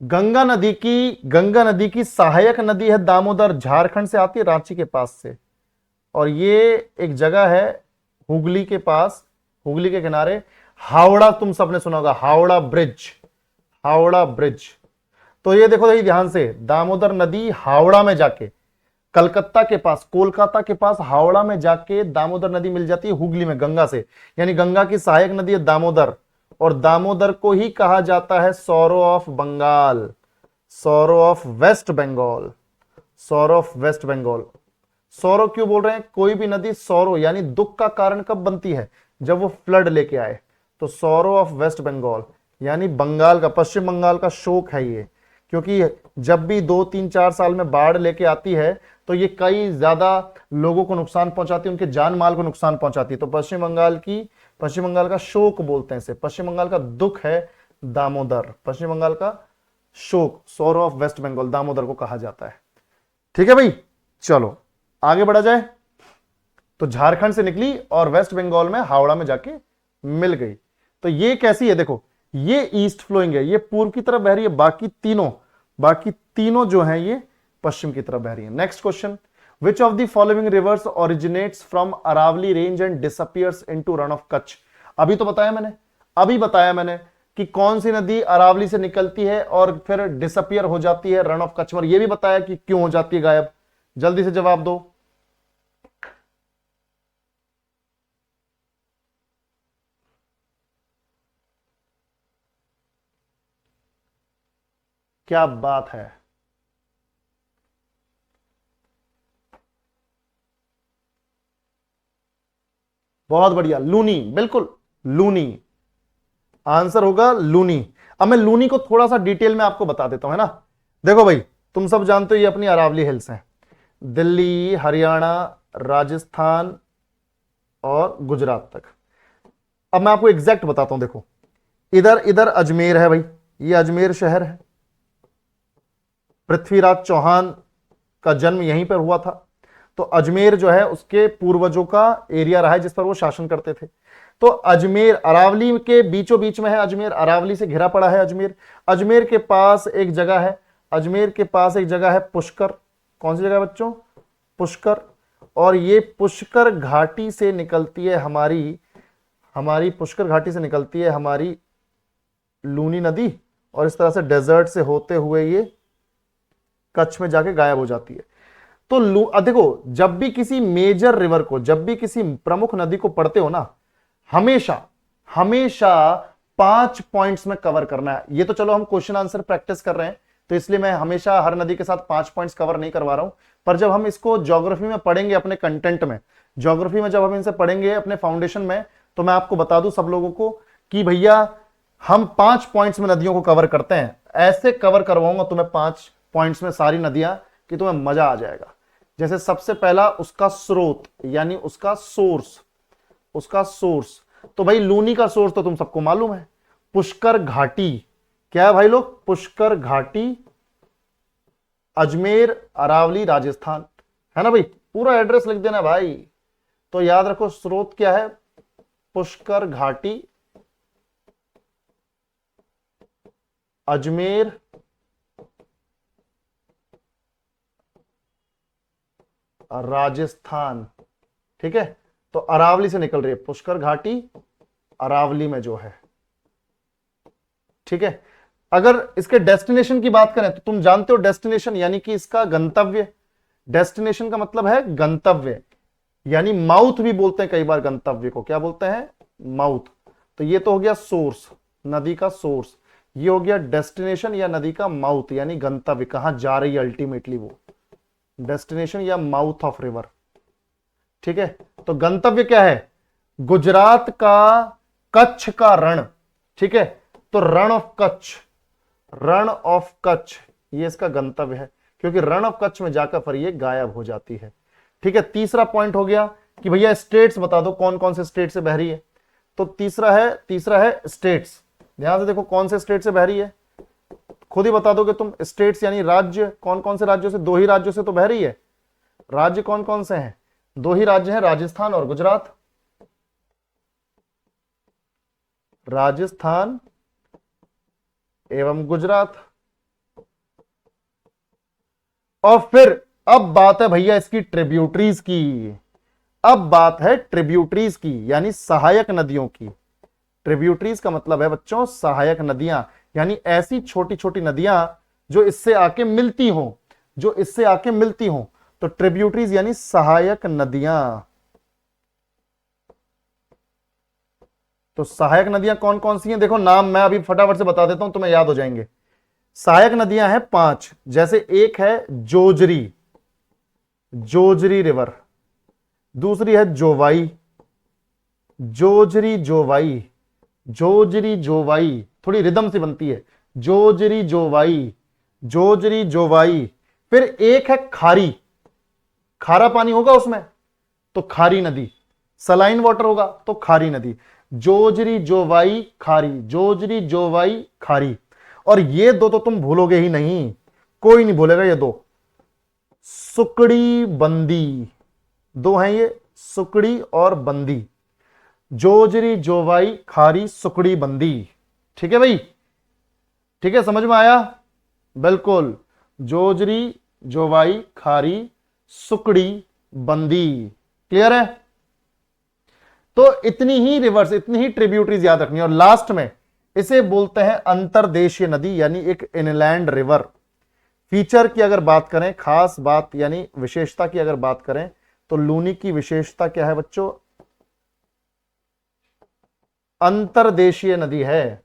गंगा नदी की सहायक नदी है दामोदर, झारखंड से आती है, रांची के पास से। और ये एक जगह है हुगली के पास, हुगली के किनारे। हावड़ा तुम सबने सुना होगा, हावड़ा ब्रिज, हावड़ा ब्रिज। तो ये देखो यही ध्यान से, दामोदर नदी हावड़ा में जाके, कलकत्ता के पास, कोलकाता के पास हावड़ा में जाके दामोदर नदी मिल जाती है हुगली में गंगा से। यानी गंगा की सहायक नदी है दामोदर, और दामोदर को ही कहा जाता है sorrow of Bengal, sorrow of West Bengal, sorrow of West Bengal. Sorrow क्यों बोल रहे हैं? कोई भी नदी सौरो यानी दुख का कारण कब बनती है? जब वो फ्लड लेके आए। तो सौरो ऑफ वेस्ट बंगाल यानी बंगाल का, पश्चिम बंगाल का शोक है ये। क्योंकि जब भी 2 3 4 साल में बाढ़ लेके आती है तो ये कई ज्यादा लोगों को नुकसान पहुंचाती है, उनके जान माल को नुकसान पहुंचाती है। तो पश्चिम बंगाल का शोक बोलते हैं इसे, पश्चिम बंगाल का दुख है दामोदर, पश्चिम बंगाल का शोक, sorrow of West Bengal Damodar को कहा जाता है। ठीक है भाई, चलो आगे बढ़ा जाए। तो झारखंड से निकली और वेस्ट बंगाल में हावड़ा में जाके मिल गई। तो ये कैसी है? देखो ये ईस्ट फ्लोइंग है, ये पूर्व की तरफ बह रही है, बाकी तीनों जो हैं ये पश्चिम की तरफ बह रही है। Next question, which of the following rivers originates from Aravalli range and disappears into Rann of Kutch? अभी बताया मैंने कि कौन सी नदी अरावली से निकलती है और फिर डिसअपियर हो जाती है रन ऑफ कच्छ में। ये भी बताया कि क्यों हो जाती है गायब। जल्दी से जवाब दो। क्या बात है, बहुत बढ़िया, लूनी, बिल्कुल लूनी आंसर होगा, लूनी। अब मैं लूनी को थोड़ा सा डिटेल में आपको बता देता हूं, है ना। देखो भाई, तुम सब जानते हो ये अपनी अरावली हिल्स हैं, दिल्ली, हरियाणा, राजस्थान और गुजरात तक। अब मैं आपको एग्जैक्ट बताता हूं। देखो इधर इधर अजमेर है भाई, ये अजमेर शहर है, पृथ्वीराज चौहान का जन्म यहीं पर हुआ था। तो अजमेर जो है उसके पूर्वजों का एरिया रहा है जिस पर वो शासन करते थे। तो अजमेर अरावली के बीचों बीच में है, अजमेर अरावली से घिरा पड़ा है अजमेर। अजमेर के पास एक जगह है, अजमेर के पास एक जगह है पुष्कर। कौन सी जगह है बच्चों? पुष्कर। और ये पुष्कर घाटी से निकलती है हमारी पुष्कर घाटी से निकलती है हमारी लूनी नदी, और इस तरह से डेजर्ट से होते हुए ये कच्छ में जाके गायब हो जाती है। तो देखो, जब भी किसी मेजर रिवर को, जब भी किसी प्रमुख नदी को पढ़ते हो ना, हमेशा हमेशा 5 पॉइंट्स में कवर करना है। ये तो चलो हम क्वेश्चन आंसर प्रैक्टिस कर रहे हैं, तो इसलिए मैं हमेशा हर नदी के साथ 5 पॉइंट्स कवर नहीं करवा रहा हूं। पर जब हम इसको ज्योग्राफी में पढ़ेंगे, अपने कंटेंट में, ज्योग्राफी में जब हम इनसे पढ़ेंगे अपने फाउंडेशन में, तो मैं आपको बता दूं सब लोगों को कि भैया हम 5 पॉइंट्स में नदियों को कवर करते हैं। ऐसे कवर करवाऊंगा तुम्हें 5 पॉइंट्स में सारी नदियां कि तुम्हें मजा आ जाएगा। जैसे सबसे पहला उसका स्रोत यानी उसका सोर्स। तो भाई लूनी का सोर्स तो तुम सबको मालूम है, पुष्कर घाटी। क्या है भाई लोग? पुष्कर घाटी, अजमेर, अरावली, राजस्थान, है ना भाई। पूरा एड्रेस लिख देना भाई। तो याद रखो स्रोत क्या है? पुष्कर घाटी, अजमेर, राजस्थान। ठीक है, तो अरावली से निकल रही है पुष्कर घाटी, अरावली में जो है। ठीक है, अगर इसके डेस्टिनेशन की बात करें तो तुम जानते हो डेस्टिनेशन यानी कि इसका गंतव्य। डेस्टिनेशन का मतलब है गंतव्य, यानी माउथ भी बोलते हैं कई बार गंतव्य को। क्या बोलते हैं? माउथ। तो ये तो हो गया सोर्स, नदी का सोर्स। ये हो गया डेस्टिनेशन या नदी का माउथ यानी गंतव्य, कहां जा रही है अल्टीमेटली वो, डेस्टिनेशन या माउथ ऑफ रिवर। ठीक है, तो गंतव्य क्या है? गुजरात का कच्छ का रण। ठीक है, तो रण ऑफ कच्छ ये इसका गंतव्य है, क्योंकि रण ऑफ कच्छ में जाकर फिर ये गायब हो जाती है। ठीक है, तीसरा पॉइंट हो गया कि भैया स्टेट्स बता दो कौन कौन से स्टेट से बह रही है। तो तीसरा है स्टेट्स। ध्यान से देखो कौन से स्टेट से बह रही है, खुद ही बता दोगे तुम। स्टेट्स यानी राज्य, कौन कौन से राज्यों से? 2 ही राज्यों से तो बह रही है। राज्य कौन कौन से हैं? 2 ही राज्य हैं, राजस्थान और गुजरात। राजस्थान एवं गुजरात। और फिर अब बात है भैया इसकी ट्रिब्यूटरीज की। अब बात है ट्रिब्यूटरीज की, यानी सहायक नदियों की। ट्रिब्यूटरीज का मतलब है बच्चों सहायक नदियां, यानी ऐसी छोटी छोटी नदियां जो इससे आके मिलती हो, जो इससे आके मिलती हो। तो ट्रिब्यूटरीज यानी सहायक नदियां। तो सहायक नदियां कौन कौन सी हैं, देखो नाम मैं अभी फटाफट से बता देता हूं, तुम्हें याद हो जाएंगे। सहायक नदियां हैं 5, जैसे एक है जोजरी, जोजरी रिवर। दूसरी है जोवाई, जोजरी जोवाई, जोजरी जोवाई, थोड़ी रिदम से बनती है, जोजरी जोवाई, जोजरी जोवाई। फिर एक है खारी, खारा पानी होगा उसमें तो खारी नदी, सलाइन वाटर होगा तो खारी नदी। जोजरी जोवाई खारी, जोजरी जोवाई खारी। और ये दो तो तुम भूलोगे ही नहीं, कोई नहीं भूलेगा ये दो। सुकड़ी बंदी, दो हैं ये, सुकड़ी और बंदी। जोजरी जोवाई खारी सुकड़ी बंदी। ठीक है भाई, ठीक है, समझ में आया? बिल्कुल, जोजरी जोवाई खारी सुकड़ी बंदी। क्लियर है? तो इतनी ही रिवर्स, इतनी ही ट्रिब्यूटरीज याद रखनी है। और लास्ट में इसे बोलते हैं अंतरदेशीय नदी, यानी एक इनलैंड रिवर। फीचर की अगर बात करें, खास बात यानी विशेषता की अगर बात करें, तो लूनी की विशेषता क्या है बच्चों? अंतरदेशीय नदी है,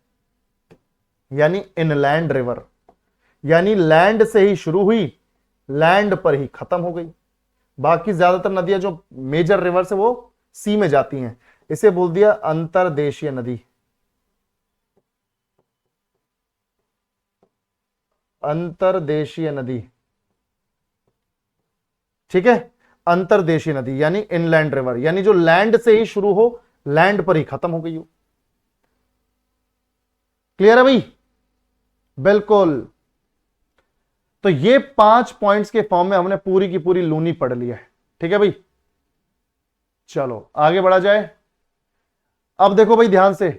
यानी इनलैंड रिवर, यानी लैंड से ही शुरू हुई, लैंड पर ही खत्म हो गई। बाकी ज्यादातर नदियां जो मेजर रिवर्स है वो सी में जाती हैं, इसे बोल दिया अंतरदेशीय नदी। अंतरदेशीय नदी, ठीक है, अंतरदेशीय नदी यानी इनलैंड रिवर, यानी जो लैंड से ही शुरू हो, लैंड पर ही खत्म हो गई हो। क्लियर है भाई? बिल्कुल। तो ये 5 पॉइंट्स के फॉर्म में हमने पूरी की पूरी लूनी पढ़ लिया है। ठीक है भाई, चलो आगे बढ़ा जाए। अब देखो भाई ध्यान से,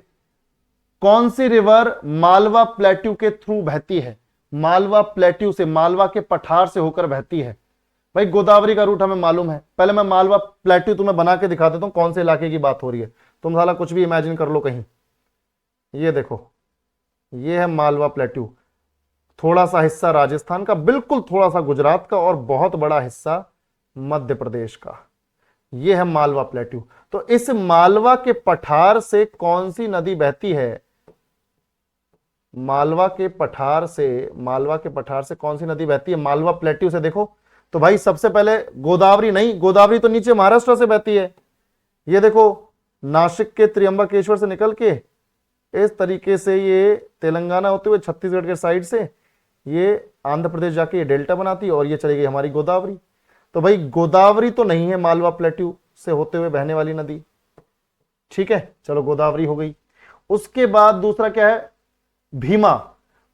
कौन सी रिवर मालवा प्लेट्यू के थ्रू बहती है? मालवा प्लेट्यू से, मालवा के पठार से होकर बहती है। भाई गोदावरी का रूट हमें मालूम है, पहले मैं मालवा प्लेट्यू तुम्हें बना के दिखा देता हूं कौन से इलाके की बात हो रही है। तुम साला कुछ भी इमेजिन कर लो कहीं। ये देखो, ये है मालवा प्लेट्यू, थोड़ा सा हिस्सा राजस्थान का, बिल्कुल थोड़ा सा गुजरात का, और बहुत बड़ा हिस्सा मध्य प्रदेश का। यह है मालवा प्लेट्यू। तो इस मालवा के पठार से कौन सी नदी बहती है? मालवा के पठार से, मालवा के पठार से कौन सी नदी बहती है मालवा प्लेट्यू से? देखो तो भाई सबसे पहले गोदावरी नहीं, गोदावरी तो नीचे महाराष्ट्र से बहती है। ये देखो, नासिक के त्र्यंबकेश्वर से निकल के इस तरीके से ये तेलंगाना होते हुए छत्तीसगढ़ के साइड से ये आंध्र प्रदेश जाके ये डेल्टा बनाती है, और ये चली गई हमारी गोदावरी। तो भाई गोदावरी तो नहीं है मालवा प्लेट्यू से होते हुए बहने वाली नदी। ठीक है, चलो गोदावरी हो गई। उसके बाद दूसरा क्या है? भीमा।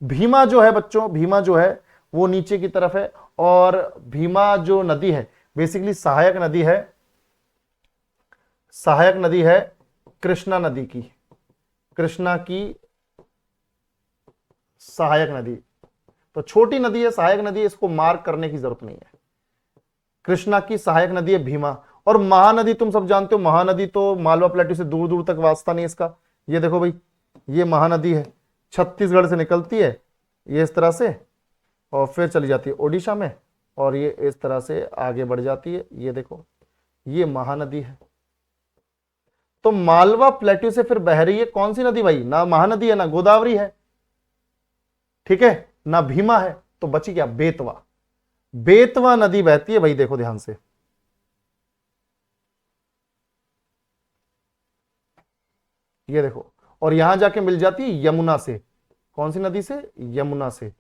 भीमा जो है बच्चों, भीमा जो है वो नीचे की तरफ है, और भीमा जो नदी है बेसिकली सहायक नदी है, सहायक नदी है कृष्णा नदी की, कृष्णा की सहायक नदी। तो छोटी नदी है, सहायक नदी है, इसको मार्क करने की जरूरत नहीं है। कृष्णा की सहायक नदी है भीमा। और महानदी तुम सब जानते हो, महानदी तो मालवा प्लेट्यू से दूर दूर तक वास्ता नहीं इसका। ये देखो भाई, ये महानदी है, छत्तीसगढ़ से निकलती है ये इस तरह से, और फिर चली जाती है ओडिशा में, और ये इस तरह से आगे बढ़ जाती है। ये देखो, ये महानदी है। तो मालवा प्लेट्यू से फिर बह रही है कौन सी नदी भाई? ना महानदी है, ना गोदावरी है, ठीक है, ना भीमा है, तो बची क्या? बेतवा। बेतवा नदी बहती है भाई, देखो ध्यान से, ये देखो, और यहां जाके मिल जाती है यमुना से। कौन सी नदी से? यमुना से।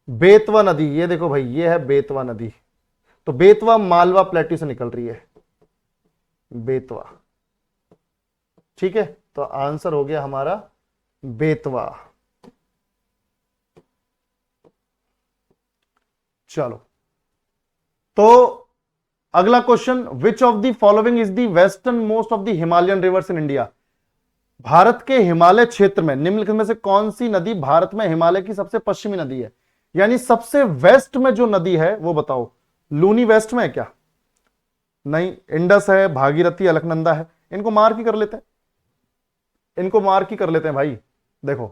बेतवा नदी, ये देखो भाई, ये है बेतवा नदी। तो बेतवा मालवा प्लेट्यू से निकल रही है, बेतवा। ठीक है, तो आंसर हो गया हमारा बेतवा। चलो, तो अगला question, which of the following is the western most of the Himalayan reverse in India? Bharat के हिमालय क्षेत्र में निम्नलिखित में से कौन सी नदी भारत में हिमालय की सबसे पश्चिमी नदी है? यानी सबसे वेस्ट में जो नदी है वो बताओ। लूनी वेस्ट में है क्या? नहीं, इंडस है, भागीरथी, अलकनंदा है। इनको मार्क ही कर लेते हैं, इनको मार्क ही कर लेते हैं भाई। देखो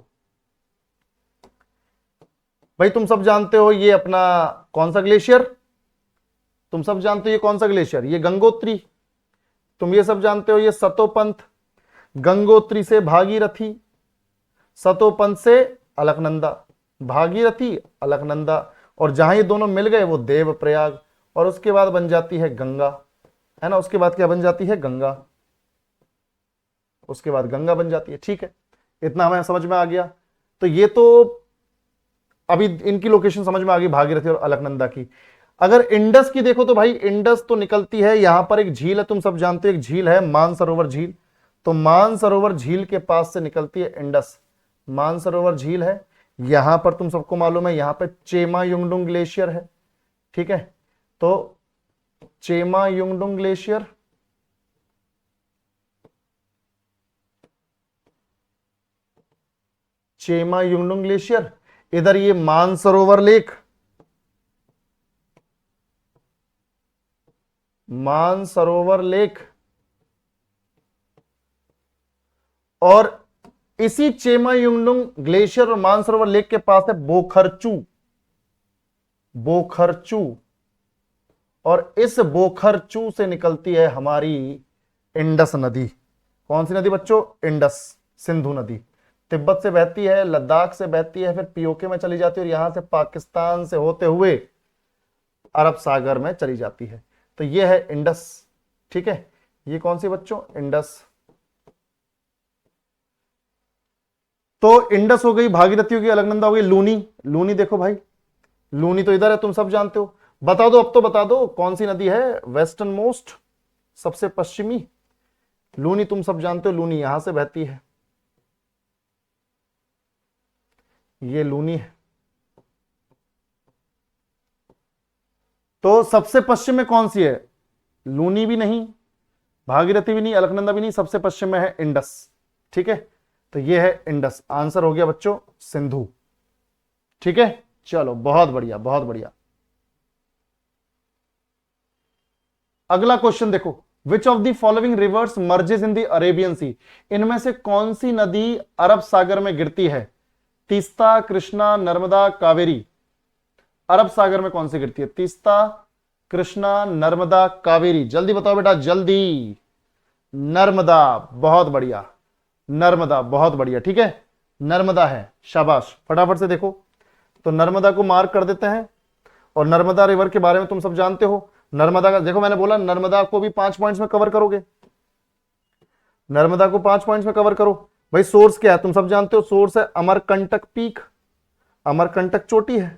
भाई, तुम सब जानते हो ये अपना कौन सा ग्लेशियर, तुम सब जानते हो ये कौन सा ग्लेशियर, ये गंगोत्री। तुम ये सब जानते हो ये सतोपंथ, गंगोत्री से भागीरथी, सतोपंथ से अलकनंदा, भागीरथी, अलकनंदा, और जहां ये दोनों मिल गए वो देवप्रयाग, और उसके बाद बन जाती है गंगा, है ना। उसके बाद क्या बन जाती है? गंगा। उसके बाद गंगा बन जाती है। ठीक है, इतना हमें समझ में आ गया। तो ये तो अभी इनकी लोकेशन समझ में आ गई, भागीरथी और अलकनंदा की। अगर इंडस की देखो तो भाई इंडस तो निकलती है, यहां पर एक झील है, तुम सब जानते हो एक झील है मानसरोवर झील। तो मानसरोवर झील के पास से निकलती है इंडस, मानसरोवर झील है। यहां पर तुम सबको मालूम है यहां पर चेमा युंगडुंग ग्लेशियर है। ठीक है, तो चेमा युंगडुंग ग्लेशियर, चेमा युंगडुंग ग्लेशियर, इधर ये मानसरोवर लेक, मानसरोवर लेक, और इसी चेमा युंगडुंग ग्लेशियर और मानसरोवर लेक के पास है बोखरचू, बोखरचू, और इस बोखरचू से निकलती है हमारी इंडस नदी। कौन सी नदी बच्चों? इंडस, सिंधु नदी। तिब्बत से बहती है, लद्दाख से बहती है, फिर पीओके में चली जाती है, और यहां से पाकिस्तान से होते हुए अरब सागर में चली जाती है। तो ये है इंडस। ठीक है, ये कौन सी बच्चों? इंडस। तो इंडस हो गई, भागीरथी हो गई, अलकनंदा हो गई, लूनी। लूनी देखो भाई, लूनी तो इधर है, तुम सब जानते हो। बता दो, अब तो बता दो कौन सी नदी है वेस्टर्न मोस्ट, सबसे पश्चिमी। लूनी तुम सब जानते हो, लूनी यहां से बहती है, ये लूनी है। तो सबसे पश्चिम में कौन सी है? लूनी भी नहीं, भागीरथी भी नहीं, अलकनंदा भी नहीं, सबसे पश्चिम में है इंडस। ठीक है, तो ये है इंडस। आंसर हो गया बच्चों सिंधु। ठीक है, चलो बहुत बढ़िया, बहुत बढ़िया। अगला क्वेश्चन देखो, which of the following rivers merges in the Arabian sea, इनमें से कौन सी नदी अरब सागर में गिरती है? तीस्ता, कृष्णा, नर्मदा, कावेरी। अरब सागर में कौन सी गिरती है? तीस्ता, कृष्णा, नर्मदा, कावेरी। जल्दी बताओ बेटा, जल्दी। नर्मदा, बहुत बढ़िया, नर्मदा, बहुत बढ़िया। ठीक है, नर्मदा है, शाबाश। फटाफट से देखो, तो नर्मदा को मार्क कर देते हैं। और नर्मदा रिवर के बारे में तुम सब जानते हो। नर्मदा का देखो, मैंने बोला नर्मदा को भी 5 पॉइंट्स में कवर करोगे, नर्मदा को 5 पॉइंट्स में कवर करो। भाई सोर्स क्या है तुम सब जानते हो, सोर्स है अमरकंटक पीक, अमरकंटक चोटी है,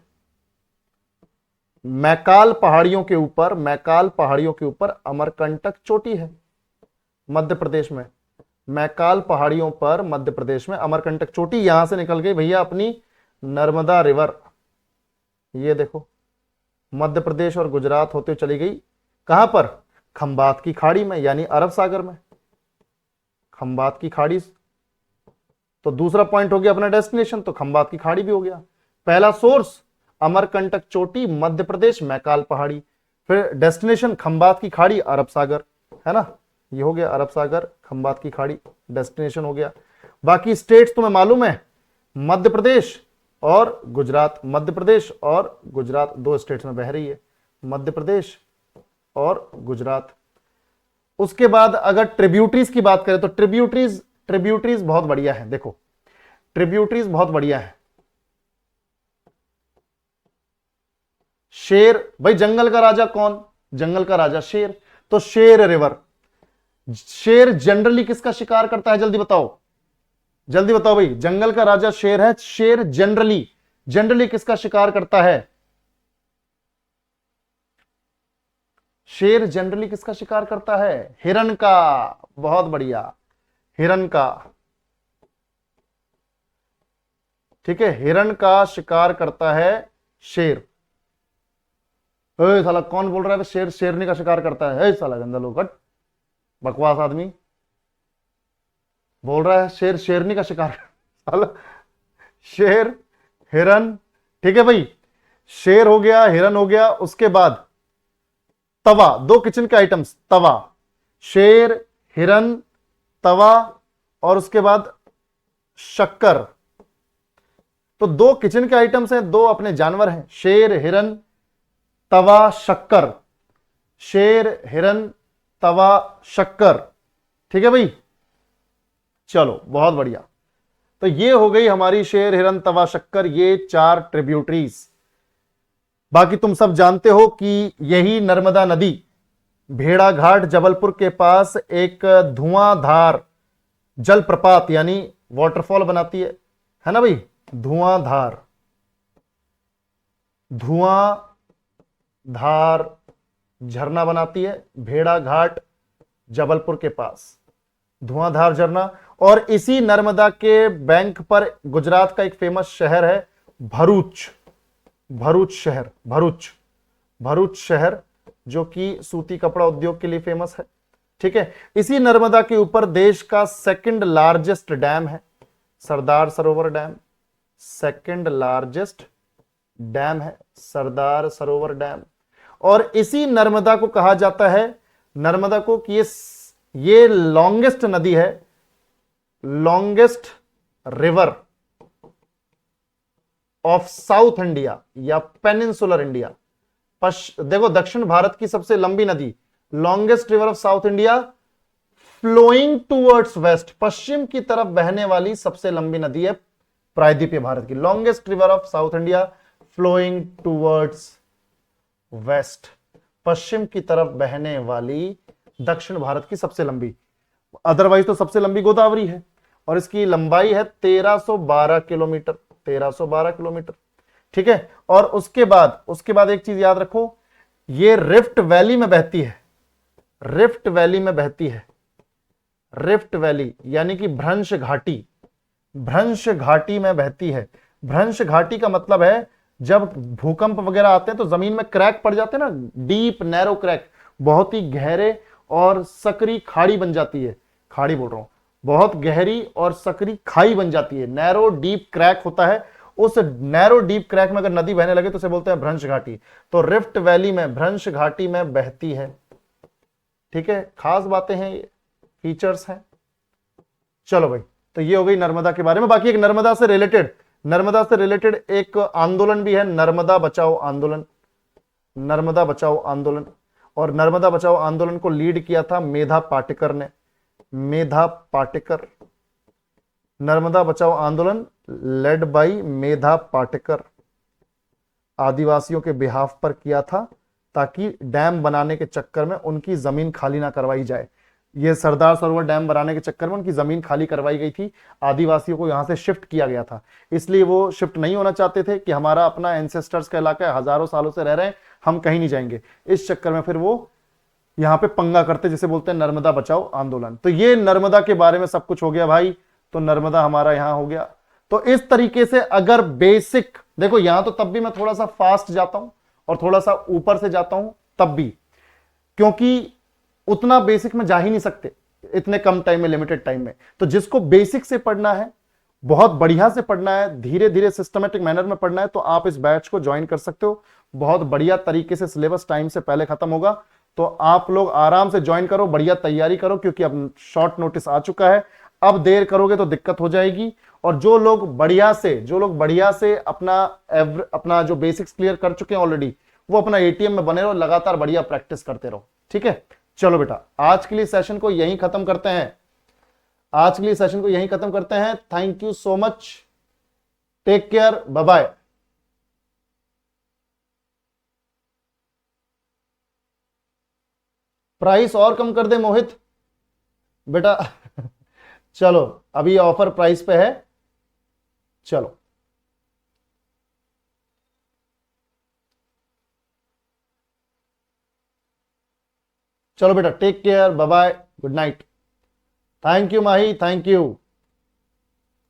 मैकाल पहाड़ियों के ऊपर, मैकाल पहाड़ियों के ऊपर अमरकंटक चोटी है मध्य प्रदेश में। मैकाल पहाड़ियों पर मध्य प्रदेश में अमरकंटक चोटी, यहां से निकल गई भैया अपनी नर्मदा रिवर। ये देखो, मध्य प्रदेश और गुजरात होते हुए चली गई कहां पर? खंबात की खाड़ी में, यानी अरब सागर में, खंबात की खाड़ी। तो दूसरा पॉइंट हो गया अपना डेस्टिनेशन, तो खंबात की खाड़ी भी हो गया। पहला सोर्स अमरकंटक चोटी मध्य प्रदेश, मैकाल पहाड़ी, फिर डेस्टिनेशन खंबात की खाड़ी, अरब सागर, है ना। ये हो गया अरब सागर, खंबात की खाड़ी, डेस्टिनेशन हो गया। बाकी स्टेट्स तुम्हें मालूम है, मध्य प्रदेश और गुजरात, मध्य प्रदेश और गुजरात 2 स्टेट्स में बह रही है, मध्य प्रदेश और गुजरात। उसके बाद अगर ट्रिब्यूटरीज की बात करें तो ट्रिब्यूटरीज, ट्रिब्यूटरीज बहुत बढ़िया है। देखो ट्रिब्यूटरीज बहुत बढ़िया है। शेर, भाई जंगल का राजा कौन? जंगल का राजा शेर। तो शेर रिवर, शेर जनरली किसका शिकार करता है? जल्दी बताओ, जल्दी बताओ भाई। जंगल का राजा शेर है, शेर जनरली, जनरली किसका शिकार करता है? शेर जनरली किसका शिकार करता है? हिरन का। बहुत बढ़िया, हिरन का। ठीक है, हिरन का शिकार करता है शेर। साला कौन बोल रहा है शेर शेरनी का शिकार करता है? साला गंदा लोग, बकवास आदमी बोल रहा है शेर शेरनी का शिकार। साला शेर, हिरन। ठीक है भाई, शेर हो गया, हिरन हो गया, उसके बाद तवा, दो किचन के आइटम्स, तवा, शेर, हिरन, तवा, और उसके बाद शक्कर। तो दो किचन के आइटम्स हैं, दो अपने जानवर हैं, शेर, हिरन, तवा, शक्कर। शेर, हिरन, तवा, शक्कर। ठीक है भाई, चलो बहुत बढ़िया। तो ये हो गई हमारी शेर, हिरन, तवा, शक्कर, ये चार ट्रिब्यूटरीज। बाकी तुम सब जानते हो कि यही नर्मदा नदी भेड़ाघाट जबलपुर के पास एक धुआंधार जलप्रपात यानी वाटरफॉल बनाती है ना भाई, धुआंधार, धुआंधार झरना बनाती है भेड़ाघाट जबलपुर के पास, धुआंधार झरना। और इसी नर्मदा के बैंक पर गुजरात का एक फेमस शहर है भरूच, भरूच शहर, भरूच, भरूच शहर, जो कि सूती कपड़ा उद्योग के लिए फेमस है। ठीक है, इसी नर्मदा के ऊपर देश का सेकंड लार्जेस्ट डैम है Sardar Sarovar dam, second largest dam है सरदार सरोवर डैम। और इसी नर्मदा को कहा जाता है, नर्मदा को कि ये लॉन्गेस्ट नदी है, longest river of South India or peninsular India. देखो, दक्षिण भारत की सबसे लंबी नदी, longest river of South India, flowing towards west, पश्चिम की तरफ बहने वाली सबसे लंबी नदी है प्रायद्वीपीय भारत की, longest river of South India, flowing towards west, पश्चिम की तरफ बहने वाली दक्षिण भारत की सबसे लंबी। अदरवाइज तो सबसे लंबी गोदावरी है और इसकी लंबाई है 1312 किलोमीटर, 1312 किलोमीटर। ठीक है, और उसके बाद एक चीज याद रखो, ये रिफ्ट वैली में बहती है, रिफ्ट वैली में बहती है, रिफ्ट वैली यानी कि भ्रंश घाटी, भ्रंश घाटी में बहती है। भ्रंश घाटी का मतलब है जब भूकंप वगैरह आते हैं तो जमीन में क्रैक पड़ जाते हैं ना, डीप नैरो क्रैक, बहुत ही गहरे और सकरी खाड़ी बन जाती है, खाड़ी बोल रहा हूं, बहुत गहरी और सकरी खाई बन जाती है, नैरो डीप क्रैक होता है। उस नैरो डीप क्रैक में अगर नदी बहने लगे तो उसे बोलते हैं भ्रंश घाटी। तो रिफ्ट वैली में, भ्रंश घाटी में बहती है। ठीक है, खास बातें हैं ये, फीचर्स हैं। चलो भाई, तो ये हो गई नर्मदा के बारे में। बाकी एक नर्मदा से रिलेटेड एक आंदोलन भी है, नर्मदा बचाओ आंदोलन, नर्मदा बचाओ आंदोलन। और नर्मदा बचाओ आंदोलन को लीड किया था मेधा पाटेकर ने, मेधा पाटेकर, नर्मदा बचाओ आंदोलन लेड बाई मेधा पाटेकर, आदिवासियों के बिहाफ पर किया था ताकि डैम बनाने के चक्कर में उनकी जमीन खाली ना करवाई जाए। ये सरदार सरोवर डैम बनाने के चक्कर में उनकी जमीन खाली करवाई गई थी, आदिवासियों को यहां से शिफ्ट किया गया था, इसलिए वो शिफ्ट नहीं होना चाहते थे कि हमारा अपना एंसेस्टर्स का इलाका है, हजारों सालों से रह रहे हैं, हम कहीं नहीं जाएंगे। इस चक्कर में फिर वो यहां पे पंगा करते, जिसे बोलते हैं नर्मदा बचाओ आंदोलन। तो ये नर्मदा के बारे में सब कुछ हो गया भाई, तो नर्मदा हमारा यहां हो गया। तो इस तरीके से अगर बेसिक देखो, यहां तो तब भी मैं थोड़ा सा फास्ट जाता हूं और थोड़ा सा ऊपर से जाता हूं तब भी, क्योंकि उतना बेसिक में जा ही नहीं सकते इतने कम टाइम में, लिमिटेड टाइम में। तो जिसको बेसिक से पढ़ना है, बहुत बढ़िया से पढ़ना है, धीरे धीरे सिस्टमेटिक मैनर में पढ़ना है, तो आप इस बैच को ज्वाइन कर सकते हो। बहुत बढ़िया तरीके से सिलेबस टाइम से पहले खत्म होगा, तो आप लोग आराम से ज्वाइन करो, बढ़िया तैयारी करो, क्योंकि अब शॉर्ट नोटिस आ चुका है। अब देर करोगे तो दिक्कत हो जाएगी। और जो लोग बढ़िया से अपना जो बेसिक्स क्लियर कर चुके हैं ऑलरेडी, वो अपना एटीएम में बने रहो, लगातार बढ़िया प्रैक्टिस करते रहो। ठीक है, चलो बेटा, आज के लिए सेशन को यहीं खत्म करते हैं, आज के लिए सेशन को यहीं खत्म करते हैं। Thank you so much, take care, bye bye. Price और कम कर दे मोहित बेटा चलो, अभी ऑफर प्राइस पे है, चलो चलो बेटा, take care, bye bye, good night. Thank you Mahi, thank you.